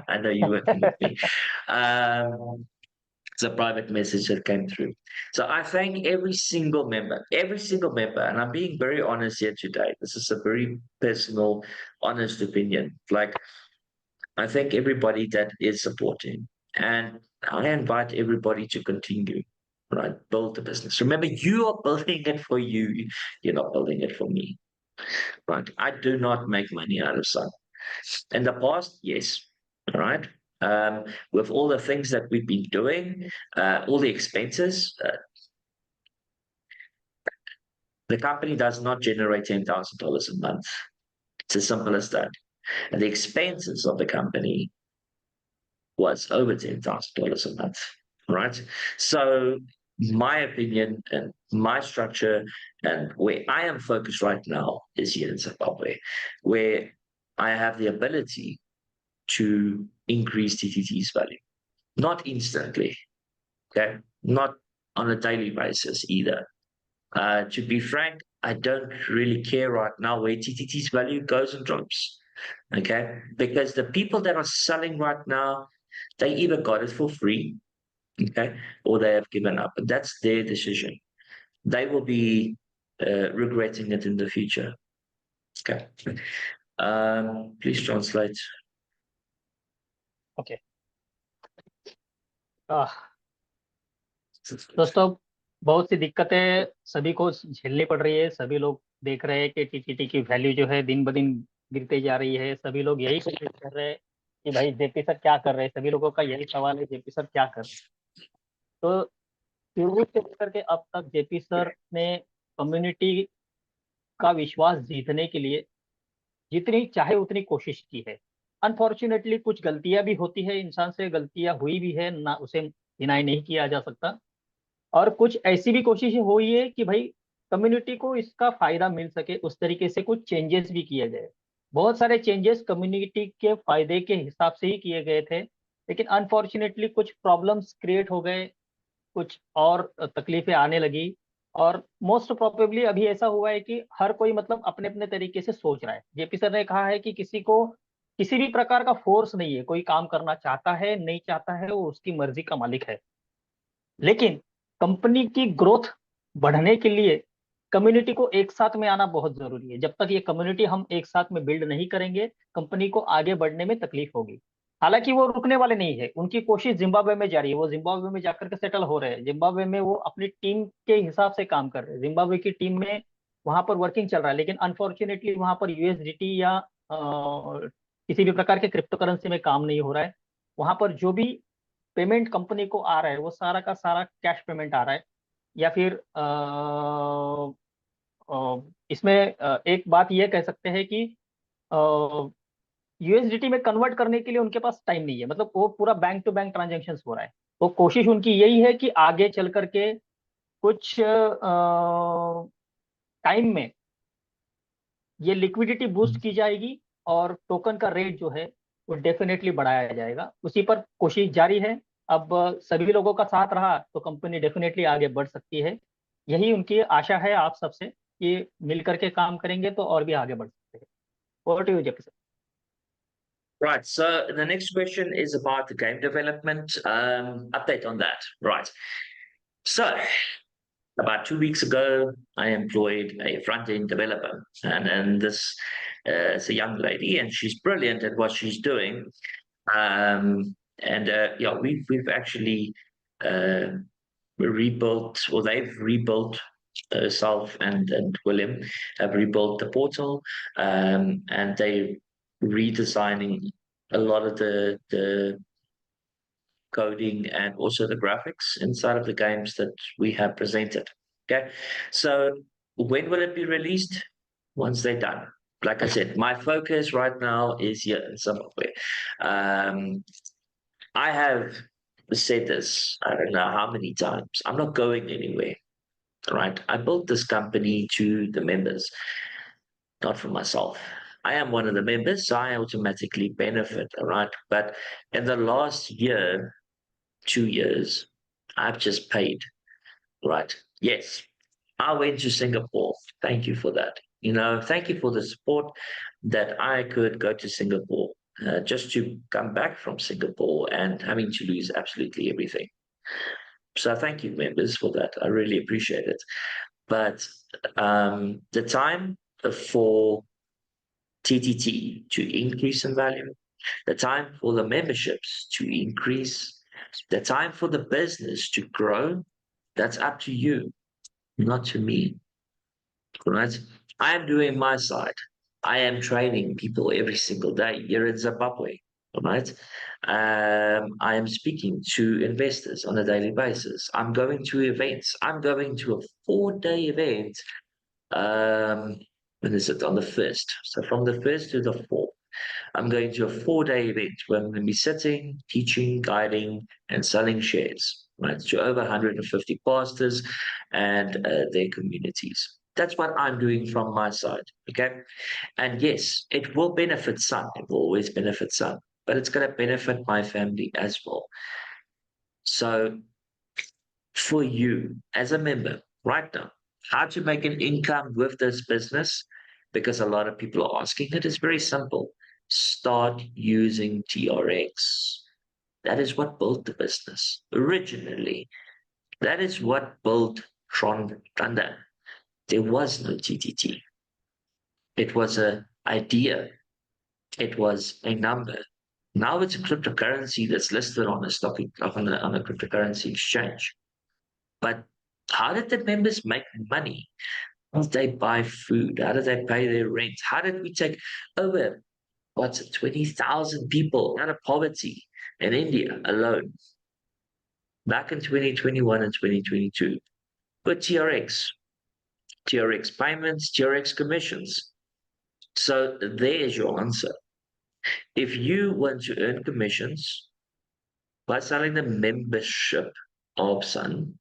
I know you're working with me. It's a private message that came through. So I thank every single member, and I'm being very honest here today. This is a very personal, honest opinion. Like, I thank everybody that is supporting, and I invite everybody to continue, right? Build the business. Remember, you are building it for you. You're not building it for me, right? I do not make money out of sun. In the past, yes, all right. With all the things that we've been doing, all the expenses, the company does not generate $10,000 a month. It's as simple as that. And the expenses of the company was over $10,000 a month, right? So my opinion and my structure and where I am focused right now is here in Zimbabwe, where I have the ability to increase TTT's value. Not instantly, okay? Not on a daily basis either. To be frank, I don't really care right now where TTT's value goes and drops, okay? Because the people that are selling right now, they either got it for free, okay, or they have given up. And that's their decision. They will be regretting it in the future. Okay. Please translate. Okay दोस्तों, बहुत सी दिक्कतें सभी को झेलनी पड़ रही है। सभी लोग देख रहे हैं कि टीटीटी की वैल्यू जो है दिन ब दिन गिरते जा रही है। सभी लोग यही कोशिश कर रहे हैं कि भाई जेपी सर क्या कर रहे हैं। सभी लोगों का यही सवाल है, जेपी सर क्या कर रहे हैं। तो शुरू से लेकर के अब तक जेपी सर ने कम्युनिटी का विश्वास जीतने के लिए जितनी चाहे उतनी कोशिश की है। अनफॉर्चुनेटली कुछ गलतियां भी होती है, इंसान से गलतियां हुई भी है ना, उसे डिनाई नहीं किया जा सकता। और कुछ ऐसी भी कोशिशें हुई है कि भाई कम्युनिटी को इसका फायदा मिल सके, उस तरीके से कुछ चेंजेस भी किए गए। बहुत सारे चेंजेस कम्युनिटी के फायदे के हिसाब से ही किए गए थे, लेकिन अनफॉर्चुनेटली कुछ प्रॉब्लम्स क्रिएट हो गए, कुछ और तकलीफें आने लगी। और मोस्ट प्रोबेबली अभी ऐसा हुआ है कि हर कोई मतलब अपने अपने तरीके से सोच रहा है। जेपी सर ने कहा है कि किसी को किसी भी प्रकार का फोर्स नहीं है, कोई काम करना चाहता है नहीं चाहता है वो उसकी मर्जी का मालिक है। लेकिन कंपनी की ग्रोथ बढ़ने के लिए कम्युनिटी को एक साथ में आना बहुत जरूरी है। जब तक ये कम्युनिटी हम एक साथ में बिल्ड नहीं करेंगे, कंपनी को आगे बढ़ने में तकलीफ होगी। हालांकि वो रुकने वाले नहीं है, उनकी कोशिश जिम्बाब्वे में जारी है। वो जिम्बाब्वे में जाकर के सेटल हो रहे हैं। जिम्बाब्वे में वो अपनी टीम के हिसाब से काम कर रहे हैं। जिम्बाब्वे की टीम में वहां पर वर्किंग चल रहा है, लेकिन अनफॉर्चुनेटली वहां पर यूएसडीटी या किसी भी प्रकार के क्रिप्टो करेंसी में काम नहीं हो रहा है। वहां पर जो भी पेमेंट कंपनी को आ रहा है वो सारा का सारा कैश पेमेंट आ रहा है। या फिर इसमें एक बात ये कह सकते हैं कि यूएसडीटी में कन्वर्ट करने के लिए उनके पास टाइम नहीं है। मतलब वो पूरा बैंक टू बैंक ट्रांजेक्शन हो रहा है। तो कोशिश उनकी यही है कि आगे चल करके कुछ टाइम में ये लिक्विडिटी बूस्ट की जाएगी और टोकन का रेट जो है वो डेफिनेटली बढ़ाया जाएगा। उसी पर कोशिश जारी है। अब सभी लोगों का साथ रहा तो कंपनी डेफिनेटली आगे बढ़ सकती है। यही उनकी आशा है आप सबसे कि मिल करके काम करेंगे तो और भी आगे बढ़ सकते हैं। Over to you JP sir. Right. So the next question is about the game development. Update on that. Right. So about 2 weeks ago, I employed a front-end developer, and this is a young lady, and she's brilliant at what she's doing. And yeah, we've actually uh, rebuilt, or they've rebuilt. Self and William have rebuilt the portal, and they redesigning a lot of the coding and also the graphics inside of the games that we have presented. Okay, so when will it be released? Once they're done. Like I said, my focus right now is here in Zimbabwe. Um, I have said this, I don't know how many times. I'm not going anywhere, right? I built this company to the members, not for myself. I am one of the members, so I automatically benefit, all right? But in the last year, 2 years, I've just paid, right? Yes, I went to Singapore. Thank you for that. Thank you for the support that I could go to Singapore just to come back from Singapore and having to lose absolutely everything. So thank you, members, for that. I really appreciate it. But the time for TTT to increase in value, the time for the memberships to increase, the time for the business to grow, that's up to you, not to me. Right? I am doing my side. I am training people every single day here in Zimbabwe. Right? I am speaking to investors on a daily basis. I'm going to events. I'm going to a 4-day event. When is it? On the 1st. So from the 1st to the 4th. I'm going to a 4-day event where I'm going to be sitting, teaching, guiding, and selling shares, right, to over 150 pastors and their communities. That's what I'm doing from my side. Okay. And yes, it will benefit some. It will always benefit some, but it's going to benefit my family as well. So for you as a member right now, how to make an income with this business, because a lot of people are asking it, is very simple. Start using TRX. That is what built the business originally. That is what built Thunder. There was no TTT. It was an idea. It was a number. Now it's a cryptocurrency that's listed on a on a cryptocurrency exchange. But how did the members make money? How did they buy food? How did they pay their rent? How did we take over, 20,000 people out of poverty in India alone back in 2021 and 2022? But TRX payments, TRX commissions. So there's your answer. If you want to earn commissions by selling the membership of Sun,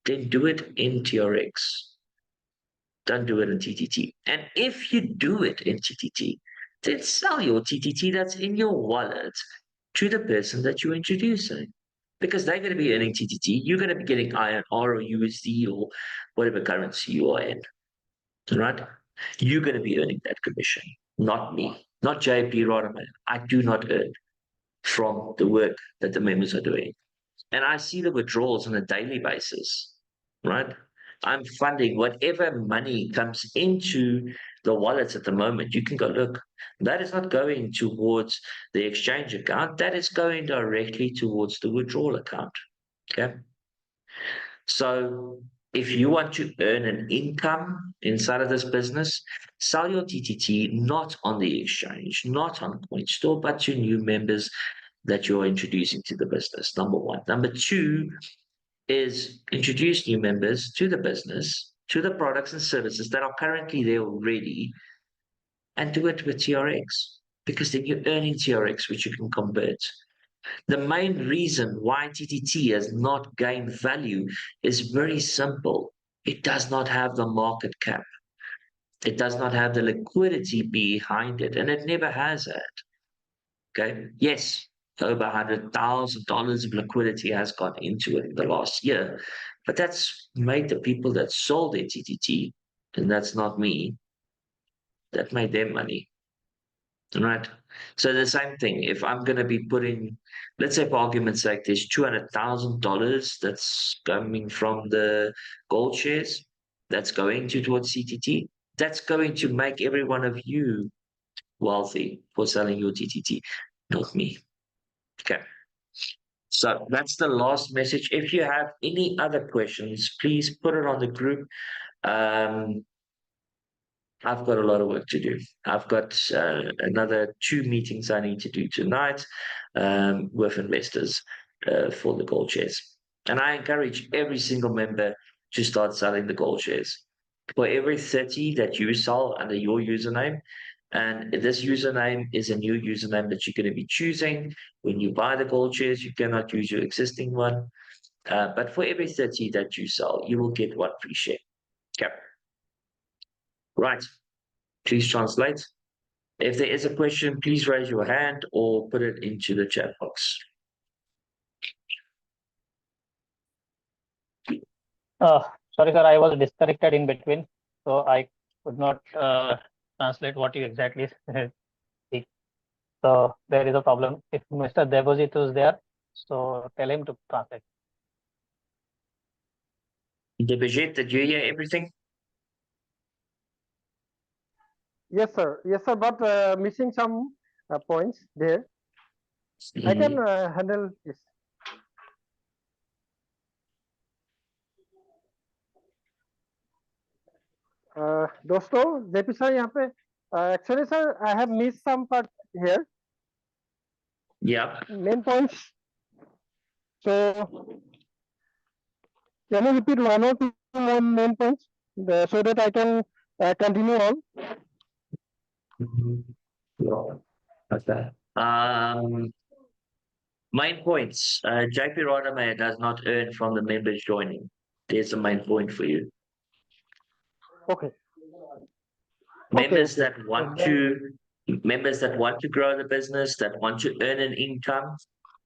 then do it in TRX. Don't do it in TTT. And if you do it in TTT, then sell your TTT that's in your wallet to the person that you're introducing. Because they're going to be earning TTT. You're going to be getting INR or USD or whatever currency you are in. Right? You're going to be earning that commission, not me, not JP Rodderman. I do not earn from the work that the members are doing. And I see the withdrawals on a daily basis, right? I'm funding whatever money comes into the wallets at the moment. You can go, look, that is not going towards the exchange account. That is going directly towards the withdrawal account. Okay. So if you want to earn an income inside of this business, sell your TTT not on the exchange, not on CoinStore, but to new members that you're introducing to the business. Number one. Number two is introduce new members to the business, to the products and services that are currently there already, and do it with TRX, because then you're earning TRX, which you can convert. The main reason why TTT has not gained value is very simple. It does not have the market cap. It does not have the liquidity behind it, and it never has that. Okay. Yes, over $100,000 of liquidity has gone into it in the last year, but that's made the people that sold their TTT, and that's not me, that made their money. Right. So the same thing, if I'm going to be putting, let's say for argument's sake, there's $200,000 that's coming from the gold shares, that's going towards CTT, that's going to make every one of you wealthy for selling your TTT, not me. Okay. So that's the last message. If you have any other questions, please put it on the group. Um, I've got a lot of work to do. I've got another 2 meetings I need to do tonight with investors for the gold shares. And I encourage every single member to start selling the gold shares. For every 30 that you sell under your username, and this username is a new username that you're going to be choosing. When you buy the gold shares, you cannot use your existing one. But for every 30 that you sell, you will get one free share. Okay. Right. Please translate. If there is a question, please raise your hand or put it into the chat box. Sorry, sir, I was disconnected in between, so I could not translate what you exactly said. So there is a problem. If Mr. Debojit is there, so tell him to translate. Debajit, did you hear everything? Yes, sir. Yes, sir. But missing some points there. I can handle this. दोस्तों JP sir यहाँ पे actually sir I have miss some part here Yeah. main points. So can you repeat one or two more main points so that I can continue on? Yeah. Okay. Main points. JP Rodamay does not earn from the members joining. There's the main point for you. Okay. Members Okay. that want to grow the business, that want to earn an income,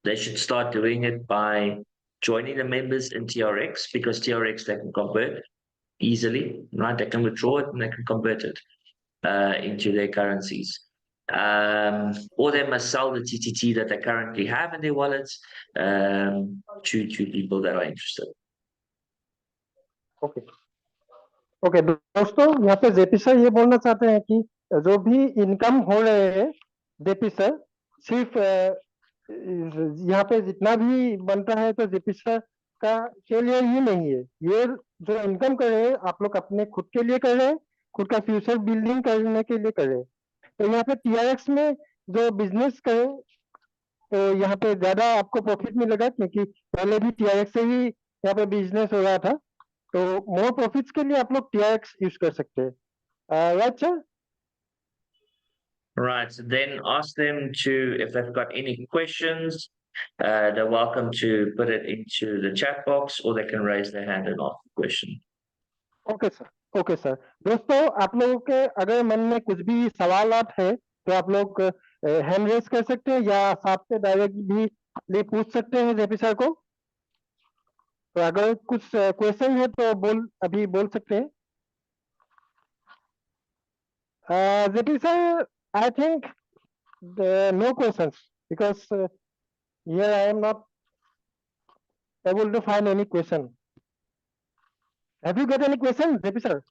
they should start doing it by joining the members in TRX, because TRX they can convert easily, right? They can withdraw it and they can convert it into their currencies. Or they must sell the TTT that they currently have in their wallets to people that are interested. Okay. Okay दोस्तों यहाँ पे JP sir ये बोलना चाहते हैं कि जो भी इनकम हो रहे हैं जेपी सर सिर्फ यहाँ पे जितना भी बनता है तो जेपी सर का के लिए ही नहीं है, ये जो इनकम कर रहे हैं आप लोग अपने खुद के लिए कर रहे हैं, खुद का फ्यूचर बिल्डिंग करने के लिए कर रहे हैं। तो यहाँ पे टीआरएक्स में जो बिजनेस करें तो यहाँ पे ज्यादा आपको प्रॉफिट मिलेगा, क्योंकि पहले भी टीआरएक्स से ही यहाँ पे बिजनेस हो रहा था, तो मोर प्रॉफिट्स के लिए आप लोग टीआरएक्स यूज कर सकते हैं। Right sir? Right. So then ask them to, if they've got any questions, they're welcome to put it into the chat box, or they can raise their hand and ask the question. Okay sir, okay sir. दोस्तों आप लोगों के अगर मन में कुछ भी सवालात है तो आप लोग हैंड रेज कर सकते हैं या साथ पे डायरेक्ट भी पूछ सकते हैं जेपी सर को। तो अगर कुछ क्वेश्चन है तो अभी बोल सकते हैं। JP sir, I think no questions because here I am not able to find any question. Have you got any questions, JP sir?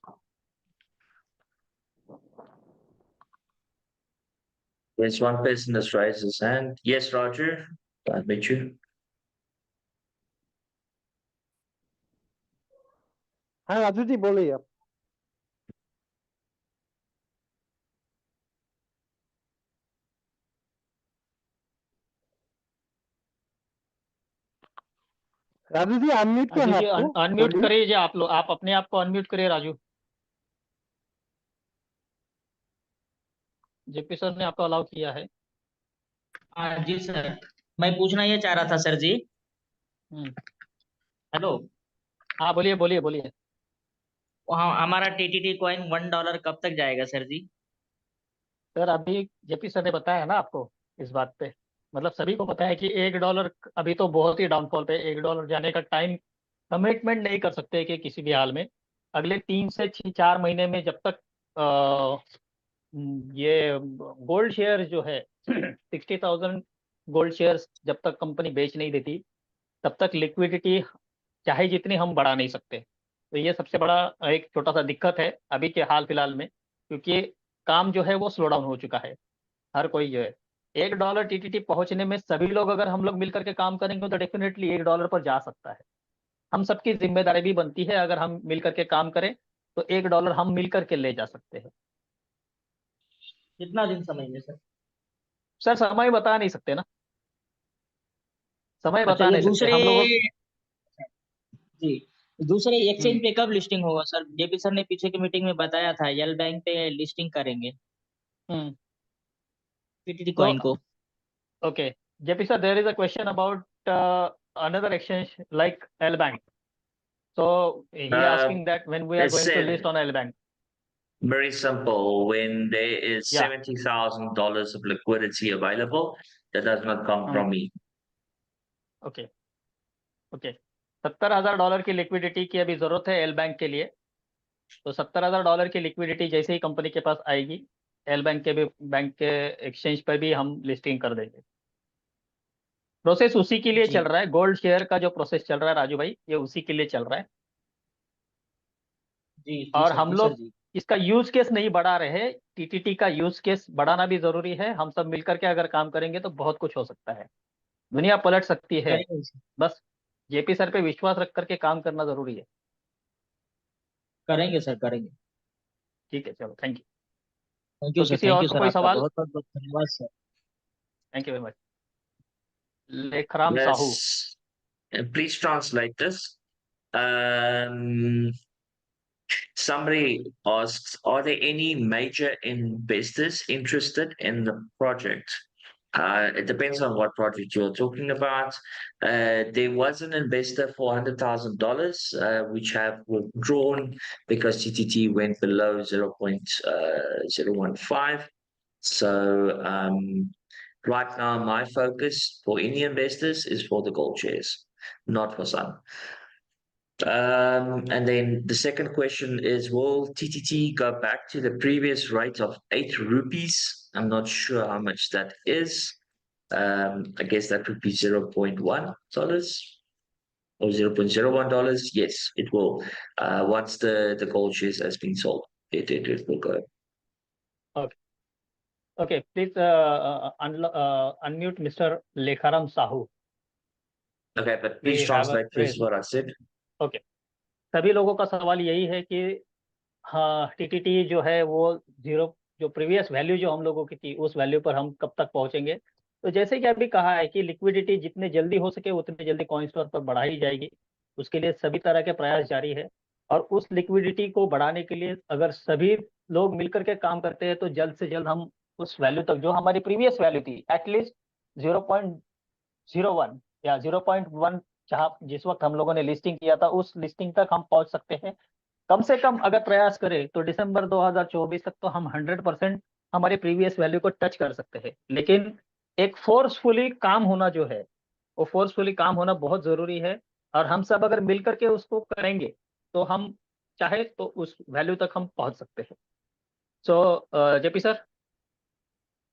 There's one person that's raised his hand. Yes, Roger. I met you. हाँ राजू जी बोलिए आप। Raju ji unmute किया है आपको? Unmute करिए आप लोग, आप अपने आप को अनम्यूट करिए राजू। जेपी सर ने आपको अलाउ किया है। हाँ जी सर, मैं पूछना ये चाह रहा था सर जी। हेलो। हाँ बोलिए बोलिए बोलिए। वहाँ हमारा टीटीटी कॉइन $1 कब तक जाएगा सर जी? सर अभी जेपी सर ने बताया ना आपको इस बात पे, मतलब सभी को पता है कि $1 अभी तो बहुत ही डाउनफॉल पे, $1 जाने का टाइम कमिटमेंट नहीं कर सकते कि किसी भी हाल में। अगले 3 से 4 महीने में जब तक ये गोल्ड शेयर जो है 60,000 गोल्ड शेयर्स जब तक कंपनी बेच नहीं देती, तब तक लिक्विडिटी चाहे जितनी हम बढ़ा नहीं सकते। तो ये सबसे बड़ा एक छोटा सा दिक्कत है अभी के हाल फिलहाल में, क्योंकि काम जो है वो स्लो डाउन हो चुका है। हर कोई जो है $1 टीटीटी पहुंचने में सभी लोग, अगर हम लोग मिलकर के काम करेंगे तो डेफिनेटली $1 पर जा सकता है। हम सबकी जिम्मेदारी भी बनती है, अगर हम मिलकर के काम करें तो $1 हम मिलकर के ले जा सकते हैं। कितना दिन समझ में सर? सर समय बता नहीं सकते ना, समय अच्छा, बता ये नहीं सकते दूसरे, हम लोग। जी, दूसरे एक्सचेंज हम्म। पे कब लिस्टिंग होगा सर? जेपी सर ने पीछे की मीटिंग में बताया था यल बैंक पे लिस्टिंग करेंगे हम्म। टीटीटी तो कॉइन को। Okay, JP sir, there is a question about another exchange like L Bank. So he Uh, asking that when we are it's going to list on L Bank. very simple. When there is Yeah. $70,000 of liquidity available, that does not come from me. Okay okay, $70,000 की liquidity की अभी जरूरत है L bank के लिए। तो $70,000 की liquidity जैसे ही कंपनी के पास आएगी, एल बैंक के भी, बैंक के एक्सचेंज पर भी हम लिस्टिंग कर देंगे। प्रोसेस उसी के लिए चल जी रहा है, गोल्ड शेयर का जो प्रोसेस चल रहा है राजू भाई, ये उसी के लिए चल रहा है। जी जी और सर, हम जी सर लोग जी। इसका यूज केस नहीं बढ़ा रहे, टीटीटी का यूज केस बढ़ाना भी जरूरी है। हम सब मिलकर के अगर काम करेंगे तो बहुत कुछ हो सकता है, दुनिया पलट सकती है। करेंगे सर, बस जेपी सर पे विश्वास रख करके काम करना जरूरी है। करेंगे सर, करेंगे। ठीक है, चलो, थैंक यू। थैंक यू तो सर, किसी थैंक और यू को सर, कोई आपका सवाल? बहुत बहुत बहुत धन्यवाद sir. Thank you very much. Lekhram Sahu. Yes. And please translate this. Um, Somebody asks, are there any major investors interested in the project? It depends on what project you're talking about. There was an investor for $100,000, which have withdrawn because TTT went below 0.015. So right now, my focus for any investors is for the gold shares, not for some. And then the second question is, will TTT go back to the previous rate of 8 rupees? I'm not sure how much that is. I guess that would be $0.1 or $0.01. Yes, it will. Once the gold shares has been sold, it will go. Okay okay, please unmute mister Lekharam Sahu. Okay, but we please have a translate please phrase. what I said. Okay, सभी लोगों का सवाल यही है कि हाँ, TTT जो है वो जीरो, जो प्रीवियस वैल्यू जो हम लोगों की थी उस वैल्यू पर हम कब तक पहुंचेंगे। तो जैसे कि अभी कहा है कि लिक्विडिटी जितने जल्दी हो सके उतनी जल्दी कॉइन स्टोर पर बढ़ाई जाएगी, उसके लिए सभी तरह के प्रयास जारी है। और उस लिक्विडिटी को बढ़ाने के लिए अगर सभी लोग मिलकर के काम करते हैं तो जल्द से जल्द हम उस वैल्यू तक, जो हमारी प्रीवियस वैल्यू थी, एटलीस्ट 0.01 या 0.1, जहाँ जिस वक्त हम लोगों ने लिस्टिंग किया था उस लिस्टिंग तक हम पहुंच सकते हैं। कम से कम अगर प्रयास करें तो दिसंबर 2024 तक तो हम 100% हमारे प्रीवियस वैल्यू को टच कर सकते हैं। लेकिन एक फोर्सफुली काम होना जो है, वो फोर्सफुली काम होना बहुत जरूरी है। और हम सब अगर मिल करके उसको करेंगे तो हम चाहे तो उस वैल्यू तक हम पहुंच सकते हैं। So JP sir,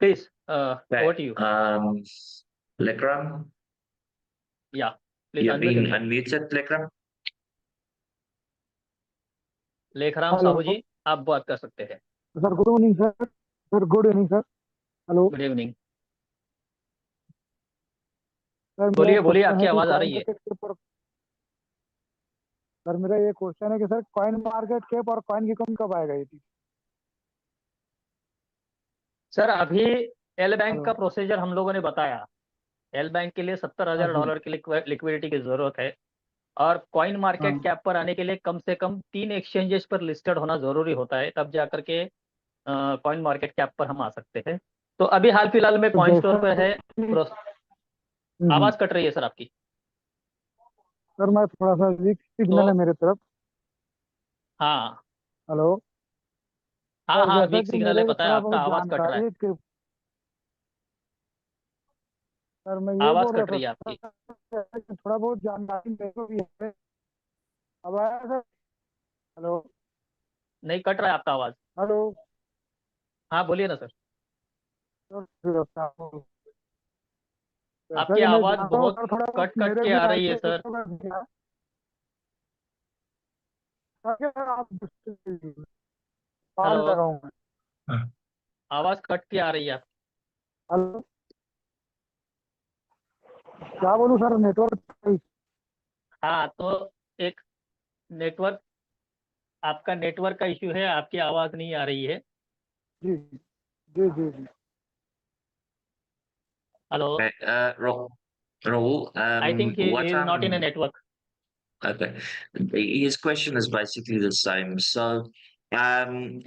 please Okay. Over to you. Lekram, yeah, please you have unmute been yourself. unmuted, Lekram. Lekhram Sahu hello जी, आप बात कर सकते हैं। Sir, good evening sir. Sir good evening sir. Hello good evening. Sir, मेरा बोलिए एक बोलिए, क्वेश्चन आपकी है कि आवाज आ कॉइन रही है। मार्केट कैप और सर मेरा ये क्वेश्चन है कि सर कॉइन मार्केट कैप और कॉइन की कौन कब आएगा ये चीज? सर अभी एल बैंक हेलो। का प्रोसीजर हम लोगों ने बताया। एल बैंक के लिए सत्तर हाँ हजार जी। डॉलर की लिक्विडिटी की जरूरत है। और कॉइन मार्केट हाँ। कैप पर आने के लिए कम से कम 3 एक्सचेंजेस पर लिस्टेड होना जरूरी होता है, तब जा करके कॉइन मार्केट कैप पर हम आ सकते हैं। तो अभी हाल फिलहाल में तो कॉइन स्टोर जैसा पर है। कि आवाज कट रही है सर आपकी। सर मैं थोड़ा सा वीक तो सिग्नल है मेरे तरफ। हाँ हेलो। हाँ सर हाँ, जैसा वीक कि सिग्नल है, मेरे को पता है, थोड़ा आपका बहुत आवाज कट रहा है। जानकारी के सर मैं ये आवाज बोल कट रहा रही है था आपकी। सर कि थोड़ा बहुत जानकारी मेरे को भी है। अब आया सर? हेलो। नहीं, कट रहा है आपका आवाज। हेलो। हाँ बोलिए ना सर। आपकी सर मैं आवाज जानता हूँ बहुत सर, थोड़ा बहुत कट कट मेरे के भी आ रही है ऐसे सर। सर आप कॉल हेलो, लगाऊंगा। आवाज कट के आ रही है। हेलो, क्या बोलूँ सर, नेटवर्क। हाँ, तो एक नेटवर्क, आपका नेटवर्क का इश्यू है, आपकी आवाज नहीं आ रही है। जी जी जी जी। Hello, Okay, Rahul, I think he what is not in a I'm network. okay. His question is basically the same. So, um,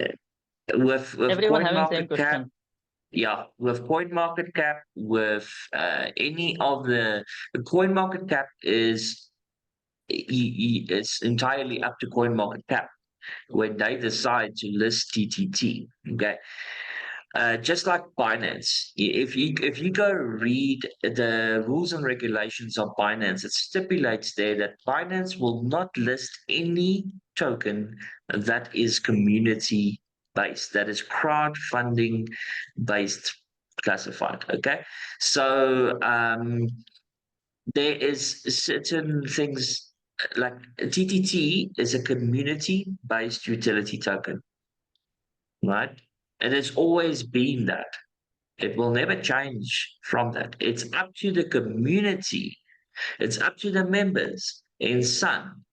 with everyone coin having same market cap, question. yeah, with coin market cap, with any of the coin market cap is it's entirely up to coin market cap when they decide to list TTT. Okay, just like Binance, if you go read the rules and regulations of Binance, it stipulates there that Binance will not list any token that is community based, that is crowdfunding based classified. Okay, so there is certain things like TTT is a community based utility token, right? It has always been that. It will never change from that. It's up to the community. It's up to the members in Sun.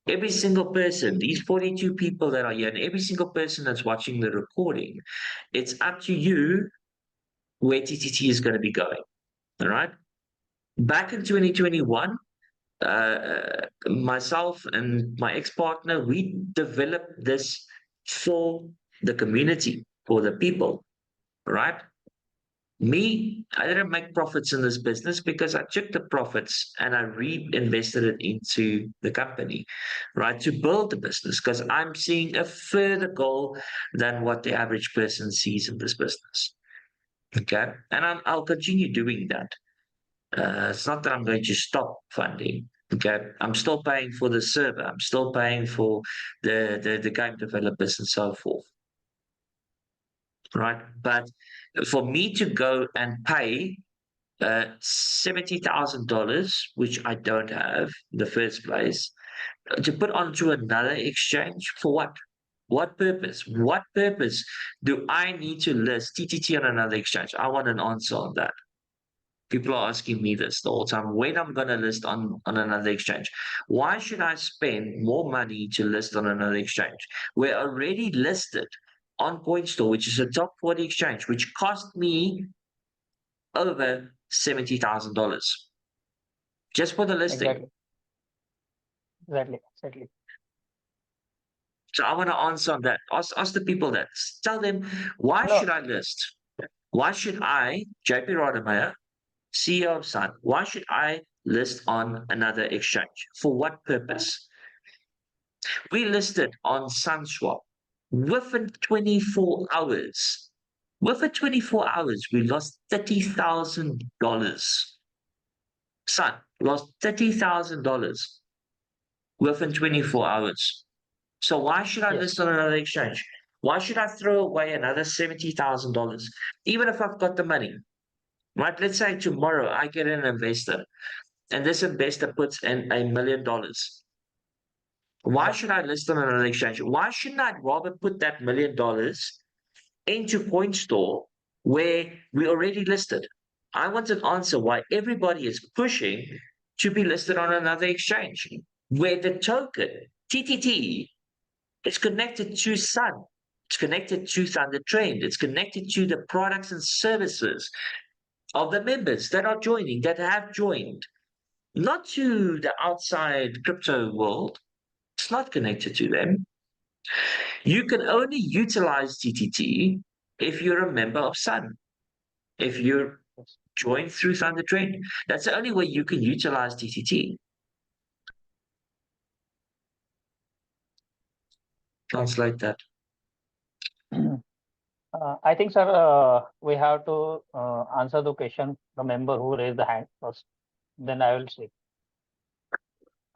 Every single person, these 42 people that are here, and every single person that's watching the recording, it's up to you where TTT is going to be going. All right. Back in 2021, myself and my ex-partner, we developed this for the community, for the people, right? Me, I didn't make profits in this business because I took the profits and I reinvested it into the company, right? To build the business because I'm seeing a further goal than what the average person sees in this business. Okay. And I'll continue doing that. It's not that I'm going to stop funding. Okay. I'm still paying for the server. I'm still paying for the game developers and so forth. Right. But for me to go and pay $70,000, which I don't have in the first place, to put onto another exchange for what? What purpose? What purpose do I need to list TTT on another exchange? I want an answer on that. People are asking me this the whole time. When I'm going to list on another exchange? Why should I spend more money to list on another exchange? We're already listed on CoinStore, which is a top 40 exchange, which cost me over $70,000 just for the listing. Exactly. So I want to answer on that. Ask the people that. Tell them, why No, should I list? Why should I, JP Rodemeyer, CEO of Sun, why should I list on another exchange? For what purpose? We listed on SunSwap. Within 24 hours, we lost $30,000. Sun lost $30,000 within 24 hours. So why should I yes, list on another exchange? Why should I throw away another $70,000? Even if I've got the money, right? Let's say tomorrow I get an investor and this investor puts in $1 million. Why yeah, should I list on another exchange? Why shouldn't I rather put that $1 million into CoinStore where we already listed? I want an answer why everybody is pushing to be listed on another exchange where the token TTT is connected to Sun. It's connected to Thunder Trend. It's connected to the products and services of the members that are joining, that have joined, not to the outside crypto world. It's not connected to them. You can only utilize TTT if you're a member of Sun. If you're yes. joined through Thunder Trend, that's the only way you can utilize TTT. Translate that. I think, sir, we have to answer the question, the member who raised the hand first. Then I will speak.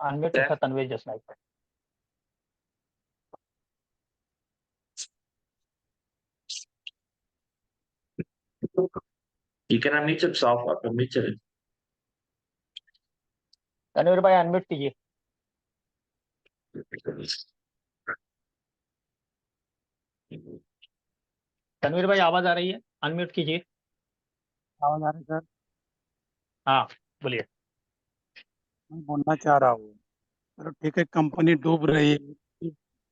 Unmute Okay. Mr. Tanvir just like that. You can unmute yourself or unmute it. Tanveer भाई unmute कीजिए। तनवीर भाई आवाज आ रही है, unmute कीजिए। आवाज आ रही है सर। हाँ बोलिए। मैं बोलना चाह रहा हूँ, चलो ठीक है, कंपनी डूब रही है,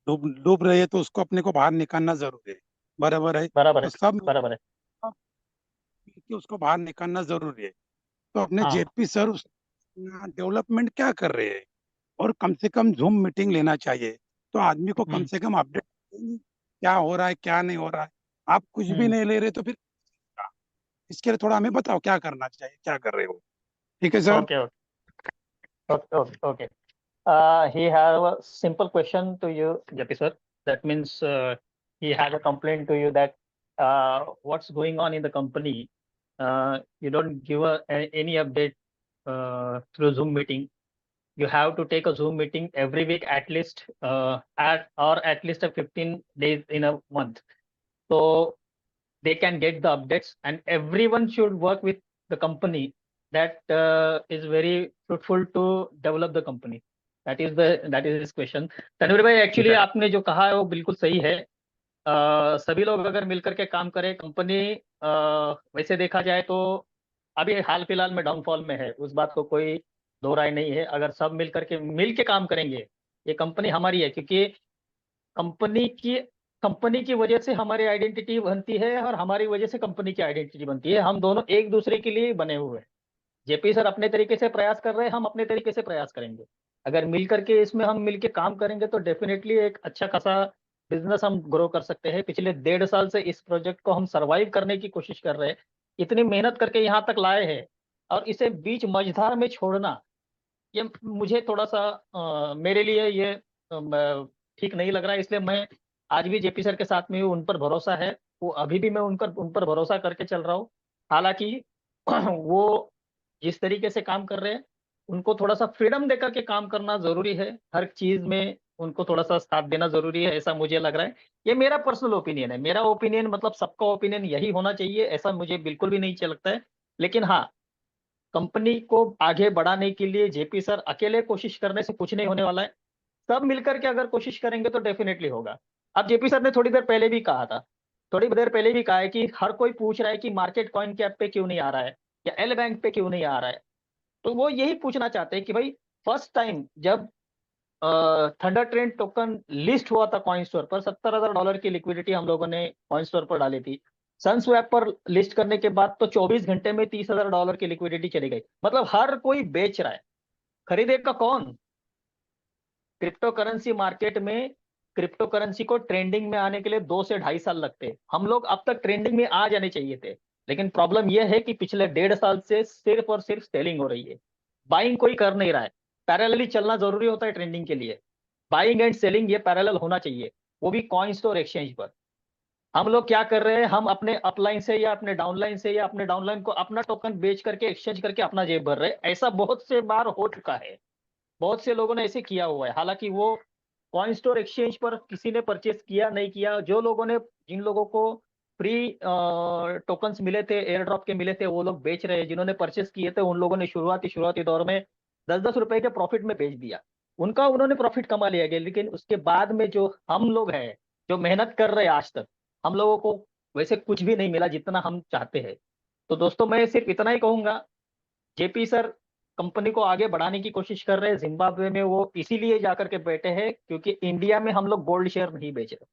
डूब डूब रही है तो उसको अपने को बाहर निकालना जरूरी है, बराबर है। बराबर तो है, सब बराबर है। मिलके उसको बाहर निकालना जरूरी है। तो अपने हाँ। जेपी सर उस डेवलपमेंट क्या कर रहे हैं, और कम से कम जूम मीटिंग लेना चाहिए, तो आदमी को कम हम्म। से कम अपडेट क्या हो रहा है क्या नहीं हो रहा है। आप कुछ भी हम्म। नहीं ले रहे तो फिर क्या? इसके लिए थोड़ा हमें बताओ क्या करना चाहिए, क्या कर रहे हो। ठीक है sir. Okay okay okay okay. He have a simple question to you, Japi sir. That means he has a complaint to you that what's going on in the company. You don't give any update through Zoom meeting. You have to take a Zoom meeting every week at least, at least a 15 days in a month. So they can get the updates, and everyone should work with the company. That is very fruitful to develop the company. That is his question. Tanveer भाई actually Okay. आपने जो कहा है वो बिल्कुल सही है। सभी लोग अगर मिलकर के काम करें कंपनी, वैसे देखा जाए तो अभी हाल फिलहाल में डाउनफॉल में है, उस बात को कोई दो राय नहीं है। अगर सब मिल के काम करेंगे, ये कंपनी हमारी है, क्योंकि कंपनी की कंपनी की वजह से हमारी आइडेंटिटी बनती है और हमारी वजह से कंपनी की आइडेंटिटी बनती है। हम दोनों एक दूसरे के लिए बने हुए हैं। जेपी सर अपने तरीके से प्रयास कर रहे हैं, हम अपने तरीके से प्रयास करेंगे। अगर मिल करके इसमें हम मिल के काम करेंगे तो डेफिनेटली एक अच्छा खासा बिजनेस हम ग्रो कर सकते हैं। पिछले 1.5 साल से इस प्रोजेक्ट को हम सरवाइव करने की कोशिश कर रहे हैं, इतनी मेहनत करके यहाँ तक लाए हैं, और इसे बीच मझधार में छोड़ना, ये मुझे थोड़ा सा मेरे लिए ये ठीक नहीं लग रहा है। इसलिए मैं आज भी जेपी सर के साथ में हूँ, उन पर भरोसा है। वो अभी भी मैं उन पर भरोसा करके चल रहा हूँ। हालांकि वो जिस तरीके से काम कर रहे हैं, उनको थोड़ा सा फ्रीडम देकर के काम करना जरूरी है। हर चीज में उनको थोड़ा सा साथ देना जरूरी है, ऐसा मुझे लग रहा है। ये मेरा पर्सनल ओपिनियन है। मेरा ओपिनियन मतलब सबका ओपिनियन यही होना चाहिए, ऐसा मुझे बिल्कुल भी नहीं लगता है। लेकिन हाँ, कंपनी को आगे बढ़ाने के लिए जेपी सर अकेले कोशिश करने से कुछ नहीं होने वाला है। सब मिलकर के अगर कोशिश करेंगे तो डेफिनेटली होगा। अब जेपी सर ने थोड़ी देर पहले भी कहा था, थोड़ी देर पहले भी कहा है कि हर कोई पूछ रहा है कि मार्केट कॉइन कैप पे क्यों नहीं आ रहा है, या एल बैंक पे क्यों नहीं आ रहा है। तो वो यही पूछना चाहते हैं कि भाई, फर्स्ट टाइम जब थंडर ट्रेंड टोकन लिस्ट हुआ था कॉइन स्टोर पर, $70,000 की लिक्विडिटी हम लोगों ने कॉइन स्टोर पर डाली थी। सनस्वैप पर लिस्ट करने के बाद तो 24 घंटे में $30,000 की लिक्विडिटी चली गई। मतलब हर कोई बेच रहा है, खरीदेगा कौन? क्रिप्टो करेंसी मार्केट में क्रिप्टो करेंसी को ट्रेंडिंग में आने के लिए 2 से 2.5 साल लगते हैं। हम लोग अब तक ट्रेंडिंग में आ जाने चाहिए थे, लेकिन प्रॉब्लम यह है कि पिछले 1.5 साल से सिर्फ और सिर्फ सेलिंग हो रही है, बाइंग कोई कर नहीं रहा है। पैरेलली चलना जरूरी होता है ट्रेंडिंग के लिए। बाइंग एंड सेलिंग ये पैरेलल होना चाहिए, वो भी कॉइन स्टोर एक्सचेंज पर। हम लोग क्या कर रहे हैं, हम अपने अपलाइन से या अपने डाउनलाइन से या अपने डाउनलाइन को अपना टोकन बेच करके एक्सचेंज करके अपना जेब भर रहे हैं। ऐसा बहुत से बार हो चुका है, बहुत से लोगों ने ऐसे किया हुआ है। हालांकि वो कॉइन स्टोर एक्सचेंज पर किसी ने परचेस किया नहीं किया, जो लोगों ने, जिन लोगों को फ्री टोकन्स मिले थे, एयर ड्रॉप के मिले थे, वो लोग बेच रहे हैं। जिन्होंने परचेस किए थे उन लोगों ने शुरुआती दौर में 10-10 रुपए के प्रॉफिट में बेच दिया, उनका उन्होंने प्रॉफिट कमा लिया गया। लेकिन उसके बाद में जो हम लोग हैं, जो मेहनत कर रहे हैं आज तक, हम लोगों को वैसे कुछ भी नहीं मिला जितना हम चाहते हैं। तो दोस्तों मैं सिर्फ इतना ही कहूंगा, जेपी सर कंपनी को आगे बढ़ाने की कोशिश कर रहे हैं। जिम्बाब्वे में वो इसीलिए जाकर के बैठे हैं क्योंकि इंडिया में हम लोग गोल्ड शेयर नहीं बेच रहे,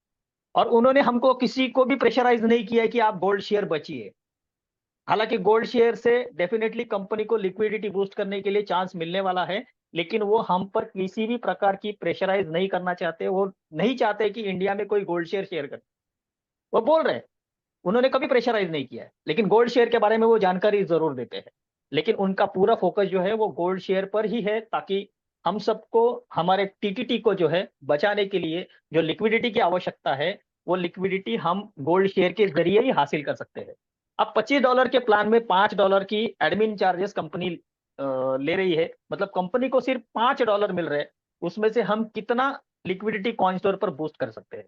और उन्होंने हमको किसी को भी प्रेशराइज नहीं किया है कि आप गोल्ड शेयर बचिए। हालांकि गोल्ड शेयर से डेफिनेटली कंपनी को लिक्विडिटी बूस्ट करने के लिए चांस मिलने वाला है, लेकिन वो हम पर किसी भी प्रकार की प्रेशराइज नहीं करना चाहते। वो नहीं चाहते कि इंडिया में कोई गोल्ड शेयर शेयर करे। वो बोल रहे हैं, उन्होंने कभी प्रेशराइज नहीं किया है, लेकिन गोल्ड शेयर के बारे में वो जानकारी जरूर देते हैं। लेकिन उनका पूरा फोकस जो है वो गोल्ड शेयर पर ही है, ताकि हम सबको, हमारे टीटीटी को जो है बचाने के लिए जो लिक्विडिटी की आवश्यकता है, वो लिक्विडिटी हम गोल्ड शेयर के जरिए ही हासिल कर सकते हैं। अब $25 के प्लान में $5 की एडमिन चार्जेस कंपनी ले रही है, मतलब कंपनी को सिर्फ $5 मिल रहे हैं। उसमें से हम कितना लिक्विडिटी कॉइन स्टोर पर बूस्ट कर सकते हैं?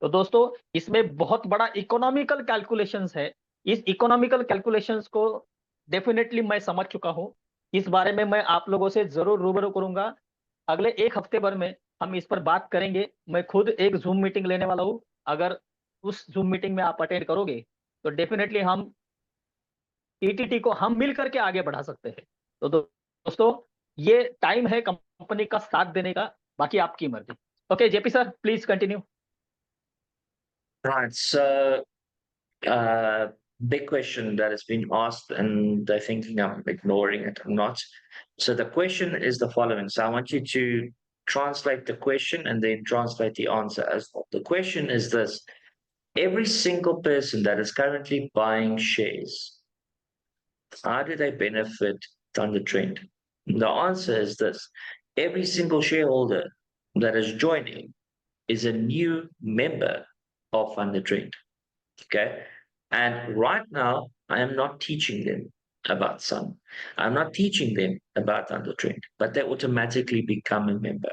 तो दोस्तों, इसमें बहुत बड़ा इकोनॉमिकल कैलकुलेशंस है। इस इकोनॉमिकल कैलकुलेशंस को डेफिनेटली मैं समझ चुका हूँ। इस बारे में मैं आप लोगों से जरूर रूबरू करूंगा। अगले एक हफ्ते भर में हम इस पर बात करेंगे। मैं खुद एक जूम मीटिंग लेने वाला हूँ। अगर उस जूम मीटिंग में आप अटेंड करोगे तो डेफिनेटली हम टीटीटी को हम मिल करके आगे बढ़ा सकते हैं। तो दोस्तों, ये टाइम है कंपनी का साथ देने का, बाकी आपकी मर्जी। Okay JP sir, please continue. Right. So, uh, big question that has been asked, and they're thinking I'm ignoring it. I'm not. So the question is the following. So I want you to translate the question and then translate the answer as well. The question is this: every single person that is currently buying shares, how do they benefit Thunder Trend? The answer is this: every single shareholder that is joining is a new member of Thunder Trend. Okay. And right now, I am not teaching them about Sun. I'm not teaching them about Thunder Trend, but they automatically become a member.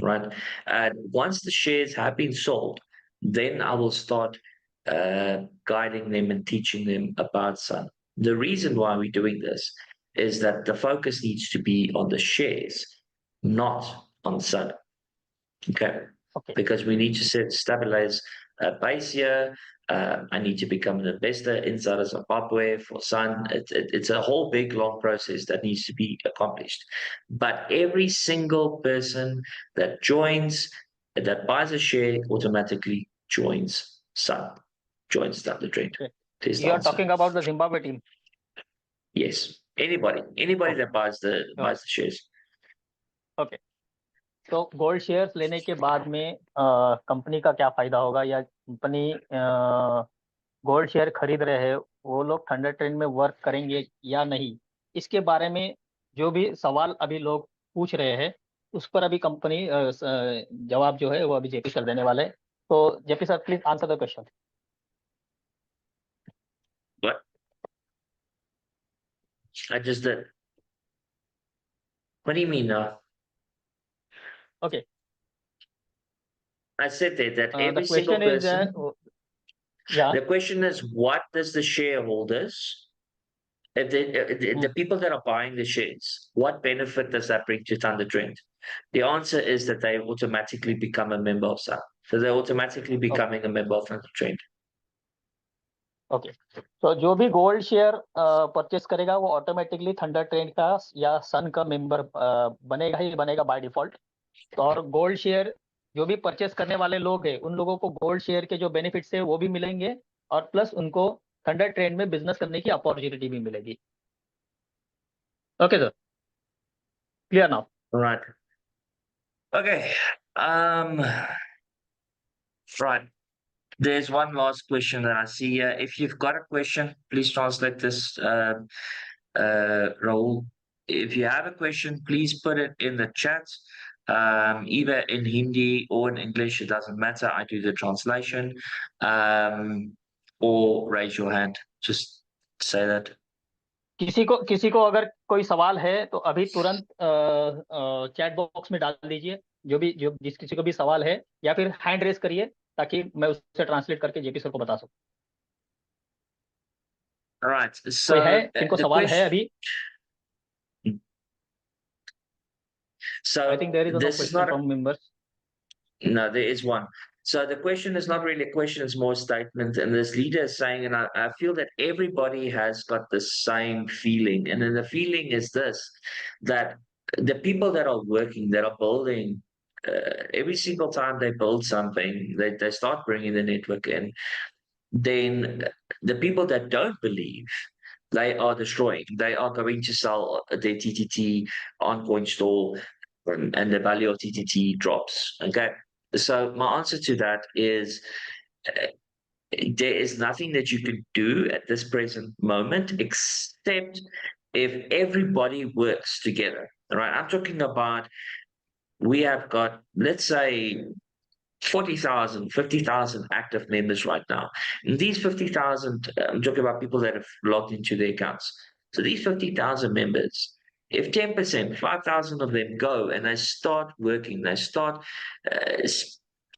Right. And once the shares have been sold, then I will start guiding them and teaching them about Sun. The reason why we're doing this is that the focus needs to be on the shares, not on Sun. Okay. Okay. Because we need to stabilize a base here. I need to become an investor inside of Zimbabwe for Sun. It's a whole big, long process that needs to be accomplished. But every single person that joins, that buys a share, automatically joins Sun, joins Thunder Trend. Okay. There's the You are answer. talking about the Zimbabwe team. Yes. Anybody Okay. that buys the shares. Okay, तो gold shares लेने के बाद में company का क्या फायदा होगा, या कंपनी गोल्ड शेयर खरीद रहे हैं वो लोग थंडर ट्रेंड में वर्क करेंगे या नहीं, इसके बारे में जो भी सवाल अभी लोग पूछ रहे हैं उस पर अभी कंपनी जवाब जो है वो अभी जेपी सर देने वाले हैं। तो JP sir, please answer the question. What? I just did. What do you mean now? Okay, I said that the every single question is person. या The question is, what does the shareholders, if the people that are buying the shares, what benefit does that bring to Thunder Trend? The answer is that they automatically become a member of SAP. So they're automatically becoming a member of Thunder Trend. Okay, तो जो भी gold share purchase करेगा वो automatically thunder trend का या सन का member बनेगा ही बनेगा बाय डिफॉल्ट। तो और गोल्ड शेयर जो भी परचेस करने वाले लोग हैं उन लोगों को गोल्ड शेयर के जो बेनिफिट्स है वो भी मिलेंगे, और प्लस उनको थंडर ट्रेंड में बिजनेस करने की अपॉर्चुनिटी भी मिलेगी। Okay sir, clear now? Right. Okay. Right. There's one last question that I see here. If you've got a question, please translate this, Raul. If you have a question, please put it in the chat, either in Hindi or in English. It doesn't matter. I do the translation, or raise your hand. Just say that. किसी को अगर कोई सवाल है तो अभी तुरंत chat box में डाल दीजिए, जो जिस किसी को भी सवाल है, या फिर हैंड रेस करिए ताकि मैं उसे ट्रांसलेट करके जेपी सर को बता सकूं। All right. कोई है So किनको the सवाल है question. अभी? I think So there is no this is question not a. From members. No, there is one. So the question is not really a question, it's more a statement. And this leader is saying, and I feel that everybody has got the same feeling. And then the feeling is this, that the people that are working, that are building, every single time they build something, they start bringing the network in, then the people that don't believe, they are destroying. They are going to sell their TTT on CoinStore, and the value of TTT drops. Okay. So my answer to that is there is nothing that you can do at this present moment except if everybody works together. All right. I'm talking about, we have got, let's say, 40,000, 50,000 active members right now. And these 50,000, I'm talking about people that have logged into their accounts. So these 50,000 members, if 10%, 5,000 of them go and they start working, they start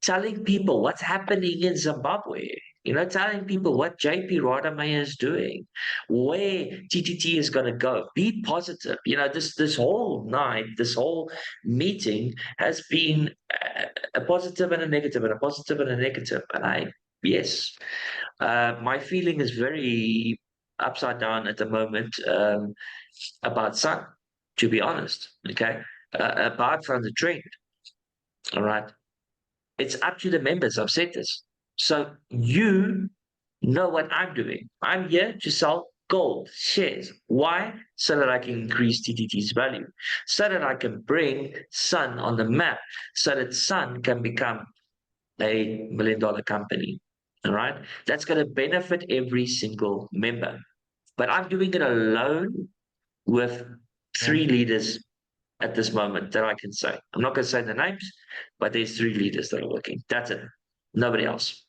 telling people what's happening in Zimbabwe, telling people what JP Radamaya is doing, where TTT is going to go. Be positive. This whole night, this whole meeting has been a positive and a negative, and a positive and a negative. And yes, my feeling is very upside down at the moment about Sun, to be honest. Okay, about Thunder Trend. All right, it's up to the members. I've said this. So you know what I'm doing. I'm here to sell gold shares. Why? So that I can increase TTT's value, so that I can bring Sun on the map, so that Sun can become a $1 million company. All right. That's going to benefit every single member. But I'm doing it alone with 3 leaders at this moment that I can say. I'm not going to say the names, but there's 3 leaders that are working. That's it. Nobody else.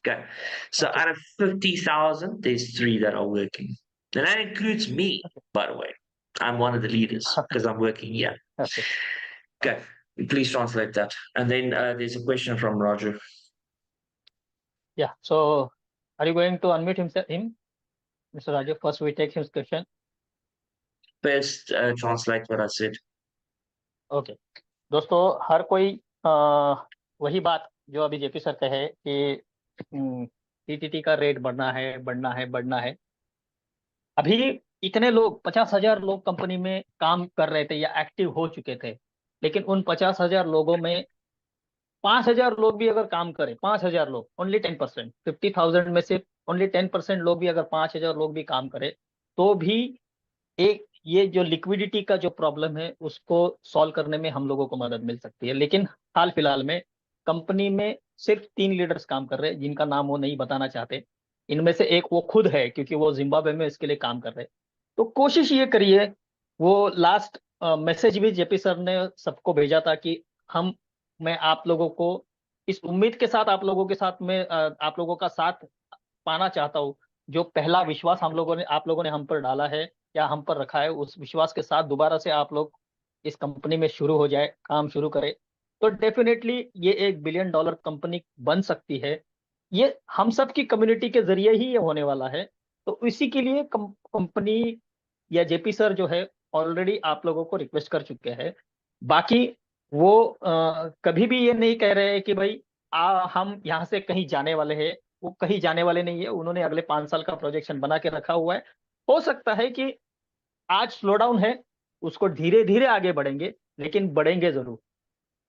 Okay. So Okay. out of 50,000, there's 3 that are working. And that includes me, by the way. I'm one of the leaders because I'm working here. Okay. Okay. Please translate that. And then there's a question from Roger. Yeah. So, are you going to unmute him, Mr. Raju? First, we take his question. Best translate what I said. Okay दोस्तों, हर कोई वही बात जो अभी JP sir कहे कि TTT का rate बढ़ना है बढ़ना है बढ़ना है। अभी इतने लोग 50,000 लोग कंपनी में काम कर रहे थे या एक्टिव हो चुके थे, लेकिन उन 50,000 लोगों में 5,000 लोग भी अगर काम करें, 5,000 लोग, ओनली 10%, 50,000 में से ओनली 10% लोग भी अगर 5,000 लोग भी काम करें, तो भी एक ये जो लिक्विडिटी का जो प्रॉब्लम है उसको सॉल्व करने में हम लोगों को मदद मिल सकती है। लेकिन हाल फिलहाल में कंपनी में सिर्फ 3 लीडर्स काम कर रहे हैं, जिनका नाम वो नहीं बताना चाहते। इनमें से एक वो खुद है, क्योंकि वो जिम्बाब्वे में इसके लिए काम कर रहे हैं। तो कोशिश ये करिए, वो लास्ट मैसेज भी जेपी सर ने सबको भेजा था कि मैं आप लोगों को इस उम्मीद के साथ आप लोगों के साथ में आप लोगों का साथ पाना चाहता हूँ। जो पहला विश्वास आप लोगों ने हम पर डाला है या हम पर रखा है, उस विश्वास के साथ दोबारा से आप लोग इस कंपनी में शुरू हो जाए, काम शुरू करें, तो डेफिनेटली ये एक $1 बिलियन कंपनी बन सकती है। ये हम सब की कम्युनिटी के जरिए ही ये होने वाला है। तो इसी के लिए कंपनी या जेपी सर जो है ऑलरेडी आप लोगों को रिक्वेस्ट कर चुके हैं। बाकी वो कभी भी ये नहीं कह रहे हैं कि भाई हम यहाँ से कहीं जाने वाले हैं। वो कहीं जाने वाले नहीं है। उन्होंने अगले 5 साल का प्रोजेक्शन बना के रखा हुआ है। हो सकता है कि आज स्लो डाउन है, उसको धीरे धीरे आगे बढ़ेंगे, लेकिन बढ़ेंगे जरूर।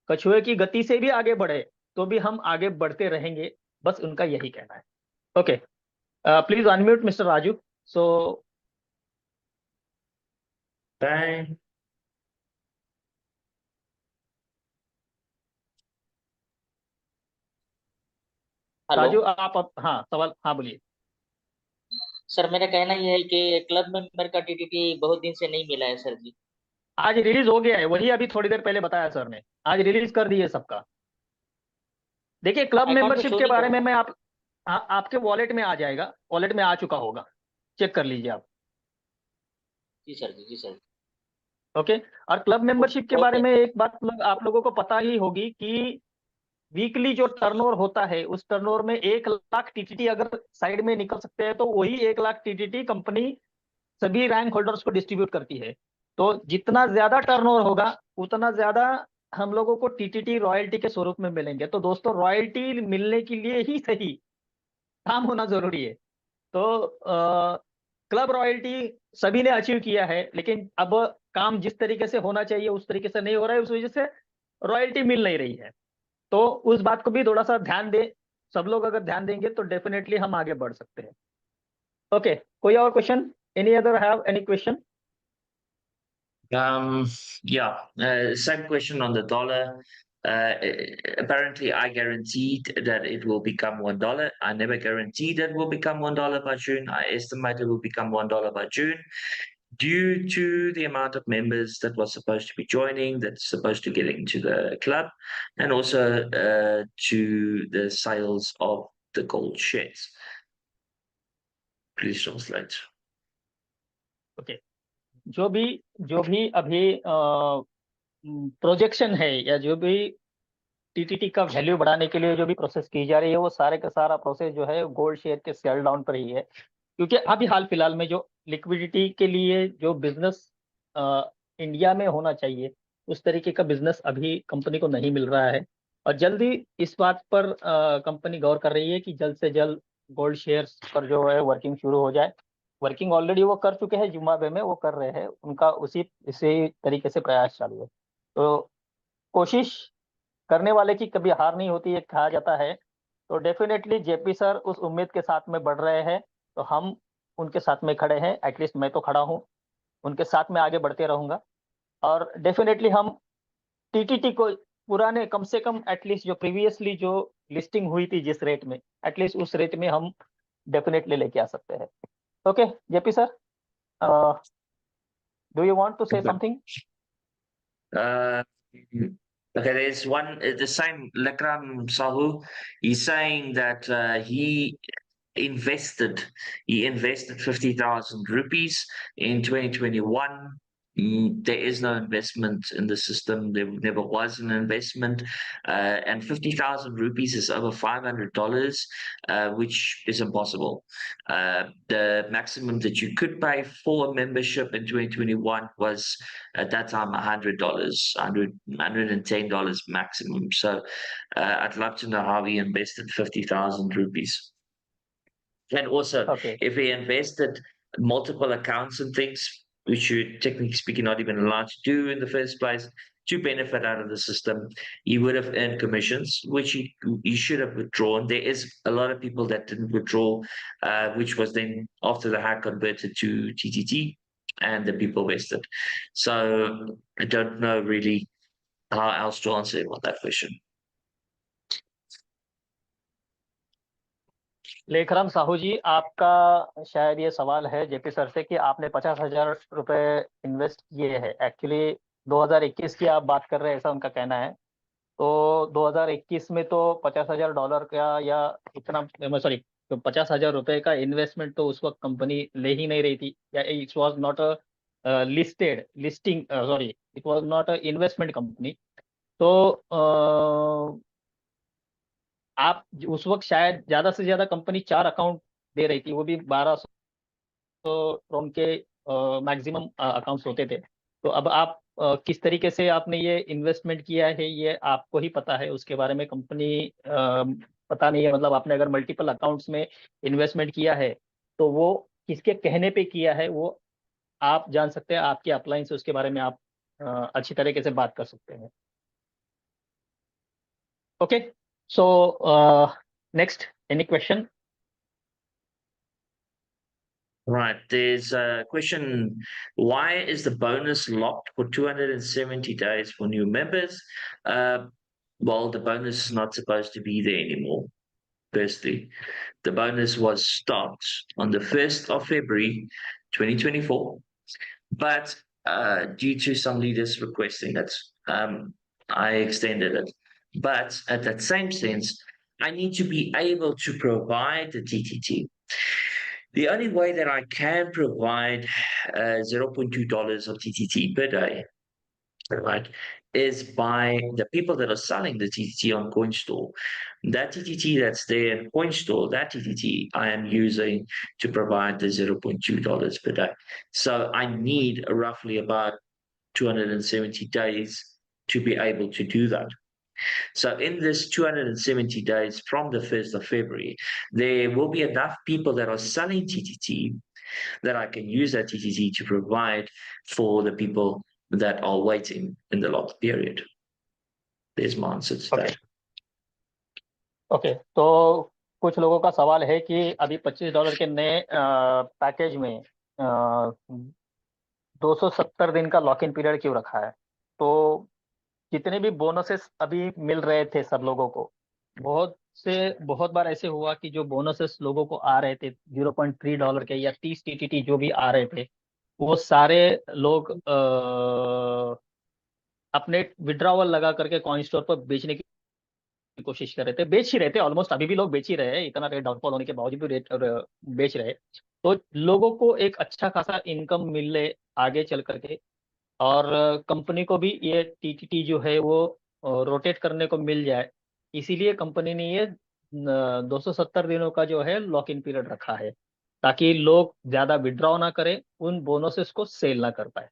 कछुए की गति से भी आगे बढ़े तो भी हम आगे बढ़ते रहेंगे, बस उनका यही कहना है। Okay, please unmute mister Raju. So Bang. Hello Raju हाँ सवाल, हाँ बोलिए। सर, मेरा कहना यह है कि क्लब मेंबर का टीटीटी बहुत दिन से नहीं मिला है सर जी। आज रिलीज हो गया है, वही अभी थोड़ी देर पहले बताया सर ने। आज रिलीज कर दिए सबका। देखिए, क्लब अकाउंट में मेंबरशिप शो के नहीं बारे कर में रहा। मैं आपके वॉलेट में आ जाएगा, वॉलेट में आ चुका होगा, चेक कर लीजिए आप। जी सर जी, जी सर। ओके। और क्लब मेंबरशिप के बारे ओके। में एक बात आप लोगों को पता ही होगी कि वीकली जो टर्नओवर होता है, उस टर्नओवर में 1,00,000 टीटीटी अगर साइड में निकल सकते हैं, तो वही 1,00,000 टीटीटी कंपनी सभी रैंक होल्डर्स को डिस्ट्रीब्यूट करती है। तो जितना ज्यादा टर्नओवर होगा, उतना ज्यादा हम लोगों को टीटीटी रॉयल्टी के स्वरूप में मिलेंगे। तो दोस्तों, रॉयल्टी मिलने के लिए ही सही काम होना जरूरी है। तो क्लब रॉयल्टी सभी ने अचीव किया है, लेकिन अब काम जिस तरीके से होना चाहिए उस तरीके से नहीं हो रहा है, उस वजह से रॉयल्टी मिल नहीं रही है। तो उस बात को भी थोड़ा सा ध्यान दें। सब लोग अगर ध्यान देंगे तो डेफिनेटली हम आगे बढ़ सकते हैं। ओके, कोई और question? Any other have any question? Yeah, same question on the dollar. Apparently, I guaranteed that it will become $1. I never guaranteed that it will become $1 by June. I estimate it will become $1 by June due to the amount of members that was supposed to be joining, that's supposed to get into the club, and also to the sales of the gold shares. Please translate. Okay, जो भी अभी projection है या जो भी TTT का value बढ़ाने के लिए जो भी प्रोसेस की जा रही है वो सारे का सारा प्रोसेस जो है गोल्ड शेयर के सेल डाउन पर ही है, क्योंकि अभी हाल फिलहाल में जो लिक्विडिटी के लिए जो बिजनेस इंडिया में होना चाहिए उस तरीके का बिजनेस अभी कंपनी को नहीं मिल रहा है। और जल्दी इस बात पर कंपनी गौर कर रही है कि जल्द से जल्द गोल्ड शेयर्स पर जो है वर्किंग शुरू हो जाए। वर्किंग ऑलरेडी वो कर चुके हैं, जिम्बाब्वे में वो कर रहे हैं, उनका इसी तरीके से प्रयास चालू है। तो कोशिश करने वाले की कभी हार नहीं होती है कहा जाता है। तो डेफिनेटली जेपी सर उस उम्मीद के साथ में बढ़ रहे हैं, तो हम उनके साथ में खड़े हैं, एटलीस्ट मैं तो खड़ा हूँ, उनके साथ में आगे बढ़ते रहूंगा। और डेफिनेटली हम टीटीटी को पुराने कम से कम एटलीस्ट जो प्रीवियसली जो लिस्टिंग हुई थी जिस रेट में, एटलीस्ट उस रेट में हम डेफिनेटली लेके आ सकते हैं। Okay JP sir, do you want to say something? Uh, okay, there's one, the same Lakram Sahu. He's saying that invested, he invested 50,000 rupees in 2021. There is no investment in the system. There never was an investment. And 50,000 rupees is over $500, which is impossible. The maximum that you could pay for a membership in 2021 was at that time $100, $110 maximum. So I'd love to know how he invested 50,000 rupees. And also, Okay. if he invested multiple accounts and things, which you technically speaking not even allowed to do in the first place, to benefit out of the system, he would have earned commissions, which he should have withdrawn. There is a lot of people that didn't withdraw, which was then after the hack converted to TTT, and the people vested. So I don't know really how else to answer him on that question. Lekhram Sahu ji, आपका शायद ये सवाल है JP sir से कि आपने 50,000 रुपए invest किए हैं। एक्चुअली 2021 की आप बात कर रहे हैं, ऐसा उनका कहना है। तो 2021 में तो $50,000 का या इतना, सॉरी, तो 50,000 रुपए का इन्वेस्टमेंट तो उस वक्त कंपनी ले ही नहीं रही थी, या it was not a listing, sorry, it was not a investment company. तो आप उस वक्त शायद ज्यादा से ज्यादा कंपनी 4 अकाउंट दे रही थी, वो भी 1200 क्रोन के मैक्सिमम अकाउंट्स होते थे। तो अब आप किस तरीके से आपने ये इन्वेस्टमेंट किया है ये आपको ही पता है, उसके बारे में कंपनी पता नहीं है। मतलब आपने अगर मल्टीपल अकाउंट्स में इन्वेस्टमेंट किया है तो वो किसके कहने पे किया है वो आप जान सकते हैं, आपके अपलाइन से उसके बारे में आप अच्छी तरीके से बात कर सकते हैं। Okay, so next, any question? Right, there's a question. Why is the bonus locked for 270 days for new members? Well, the bonus is not supposed to be there anymore. Firstly, the bonus was stopped on the 1st of February 2024, but due to some leaders requesting it, I extended it. But at that same sense, I need to be able to provide the TTT. The only way that I can provide $0.2 of TTT per day, right, is by the people that are selling the TTT on CoinStore. That TTT that's there in CoinStore, that TTT I am using to provide the $0.2 per day. So I need roughly about 270 days to be able to do that. So in this 270 days from the 1st of February, there will be enough people that are selling TTT that I can use that TTT to provide for the people that are waiting in the locked period. There's my answer to that. Okay, तो कुछ लोगों का सवाल है कि अभी $25 के नए पैकेज में 270 दिन का लॉक इन पीरियड क्यों रखा है? तो जितने भी बोनसेस अभी मिल रहे थे सब लोगों को, बहुत बार ऐसे हुआ कि जो बोनसेस लोगों को आ रहे थे $0.3 के या 30 टीटीटी जो भी आ रहे थे, वो सारे लोग अपने विड्रॉवल लगा करके कॉइन स्टोर पर बेचने की कोशिश कर रहे थे, बेच ही रहे थे। ऑलमोस्ट अभी भी लोग बेच ही रहे हैं, इतना रेट डाउनफॉल होने के बावजूद भी रेट बेच रहे हैं। तो लोगों को एक अच्छा खासा इनकम मिले आगे चल करके, और कंपनी को भी ये टीटीटी जो है वो रोटेट करने को मिल जाए, इसीलिए कंपनी ने ये 270 दिनों का जो है लॉक इन पीरियड रखा है, ताकि लोग ज्यादा विड्रॉ ना करें, उन बोनसेस को सेल ना कर पाए।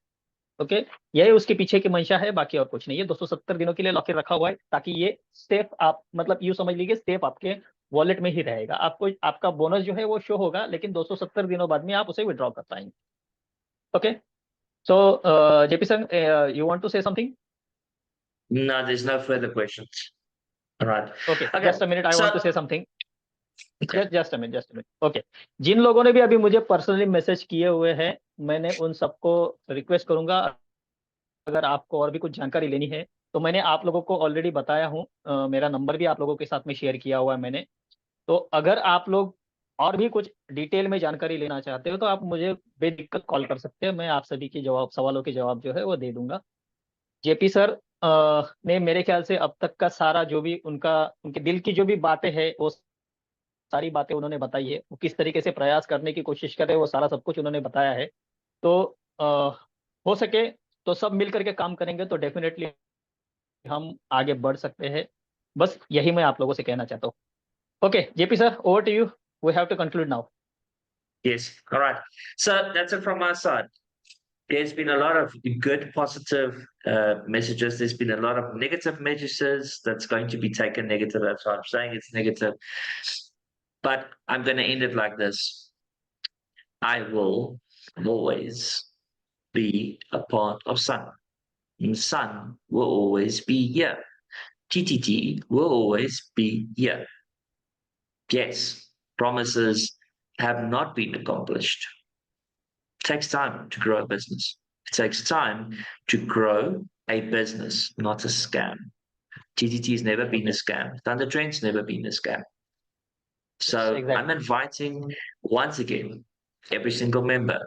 ओके, यही उसके पीछे की मंशा है, बाकी और कुछ नहीं है। 270 दिनों के लिए लॉक इन रखा हुआ है, ताकि ये सेफ, आप मतलब यूं समझ लीजिए, सेफ आपके वॉलेट में ही रहेगा। आपको आपका बोनस जो है वो शो होगा, लेकिन 270 दिनों बाद में आप उसे विड्रॉ कर पाएंगे। Okay, so JP sir, you want to say something? No, there's no further questions. All right. Okay, Okay. Just a minute, I want to So, say something. okay. Just a minute. Okay, जिन लोगों ने भी अभी मुझे personally message किए हुए हैं, मैंने उन सबको रिक्वेस्ट करूंगा, अगर आपको और भी कुछ जानकारी लेनी है तो मैंने आप लोगों को ऑलरेडी बताया हूँ, मेरा नंबर भी आप लोगों के साथ में शेयर किया हुआ है मैंने। तो अगर आप लोग और भी कुछ डिटेल में जानकारी लेना चाहते हो तो आप मुझे बेदिक्कत कॉल कर सकते हैं, मैं आप सभी के जवाब, सवालों के जवाब जो है वो दे दूंगा। जेपी सर ने मेरे ख्याल से अब तक का सारा जो भी उनके दिल की जो भी बातें हैं, वो सारी बातें उन्होंने बताई है। वो किस तरीके से प्रयास करने की कोशिश कर रहे हैं, वो सारा सब कुछ उन्होंने बताया है। तो अ, हो सके तो सब मिल करके काम करेंगे तो डेफिनेटली हम आगे बढ़ सकते हैं। बस यही मैं आप लोगों से कहना चाहता हूँ। Okay JP sir, over to you, we have to conclude now. Yes. All right. So that's it from my side. There's been a lot of good, positive messages. There's been a lot of negative messages that's going to be taken negative. That's why I'm saying it's negative. But I'm going to end it like this. I will always be a part of Sun. And Sun will always be here. TTT will always be here. Yes, promises have not been accomplished. It takes time to grow a business. It takes time to grow a business, not a scam. TTT has never been a scam. Thunder Trend's never been a scam. So exactly. I'm inviting once again every single member,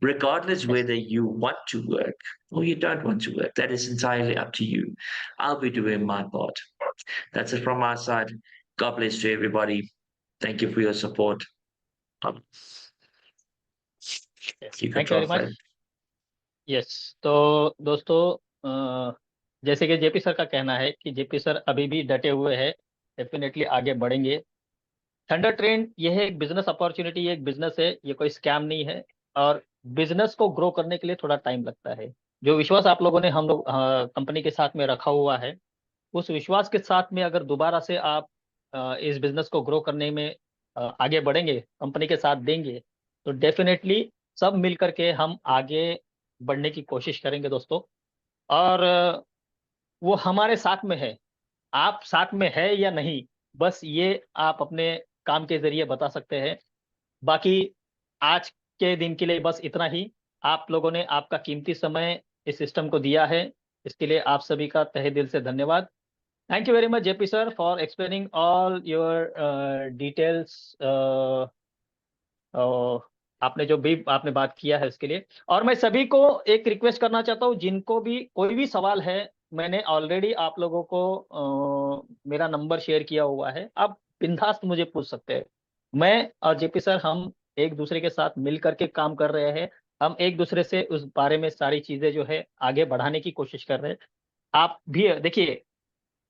regardless whether you want to work or you don't want to work, that is entirely up to you. I'll be doing my part. That's it from our side. God bless you, everybody. Thank you for your support. You thank you control very much. file. Yes, तो दोस्तों, जैसे कि JP sir का कहना है कि JP sir अभी भी डटे हुए हैं, डेफिनेटली आगे बढ़ेंगे। थंडर ट्रेंड यह एक बिजनेस अपॉर्चुनिटी, एक बिजनेस है, ये कोई स्कैम नहीं है। और बिजनेस को ग्रो करने के लिए थोड़ा टाइम लगता है। जो विश्वास आप लोगों ने हम लोग कंपनी के साथ में रखा हुआ है, उस विश्वास के साथ में अगर दोबारा से आप इस बिजनेस को ग्रो करने में आगे बढ़ेंगे, कंपनी के साथ देंगे, तो डेफिनेटली सब मिल करके हम आगे बढ़ने की कोशिश करेंगे दोस्तों। और वो हमारे साथ में है, आप साथ में है या नहीं, बस ये आप अपने काम के जरिए बता सकते हैं। बाकी आज के दिन के लिए बस इतना ही। आप लोगों ने आपका कीमती समय इस सिस्टम को दिया है, इसके लिए आप सभी का तहे दिल से धन्यवाद। Thank you very much JP sir for explaining all your details. आपने जो भी आपने बात किया है उसके लिए। और मैं सभी को एक रिक्वेस्ट करना चाहता हूँ, जिनको भी कोई भी सवाल है, मैंने ऑलरेडी आप लोगों को मेरा नंबर शेयर किया हुआ है, आप बिंदास मुझे पूछ सकते हैं। मैं और जेपी सर हम एक दूसरे के साथ मिल करके काम कर रहे हैं। हम एक दूसरे से उस बारे में सारी चीजें जो है आगे बढ़ाने की कोशिश कर रहे हैं। आप भी देखिए,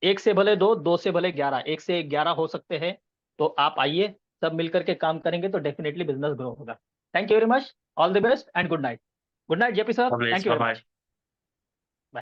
एक से भले दो, दो से भले 11, एक से 11 हो सकते हैं। तो आप आइए, सब मिलकर के काम करेंगे तो डेफिनेटली बिजनेस ग्रो होगा। Thank you very much, all the best and good night. Good night JP sir, God bless. Thank you Bye very bye. Much.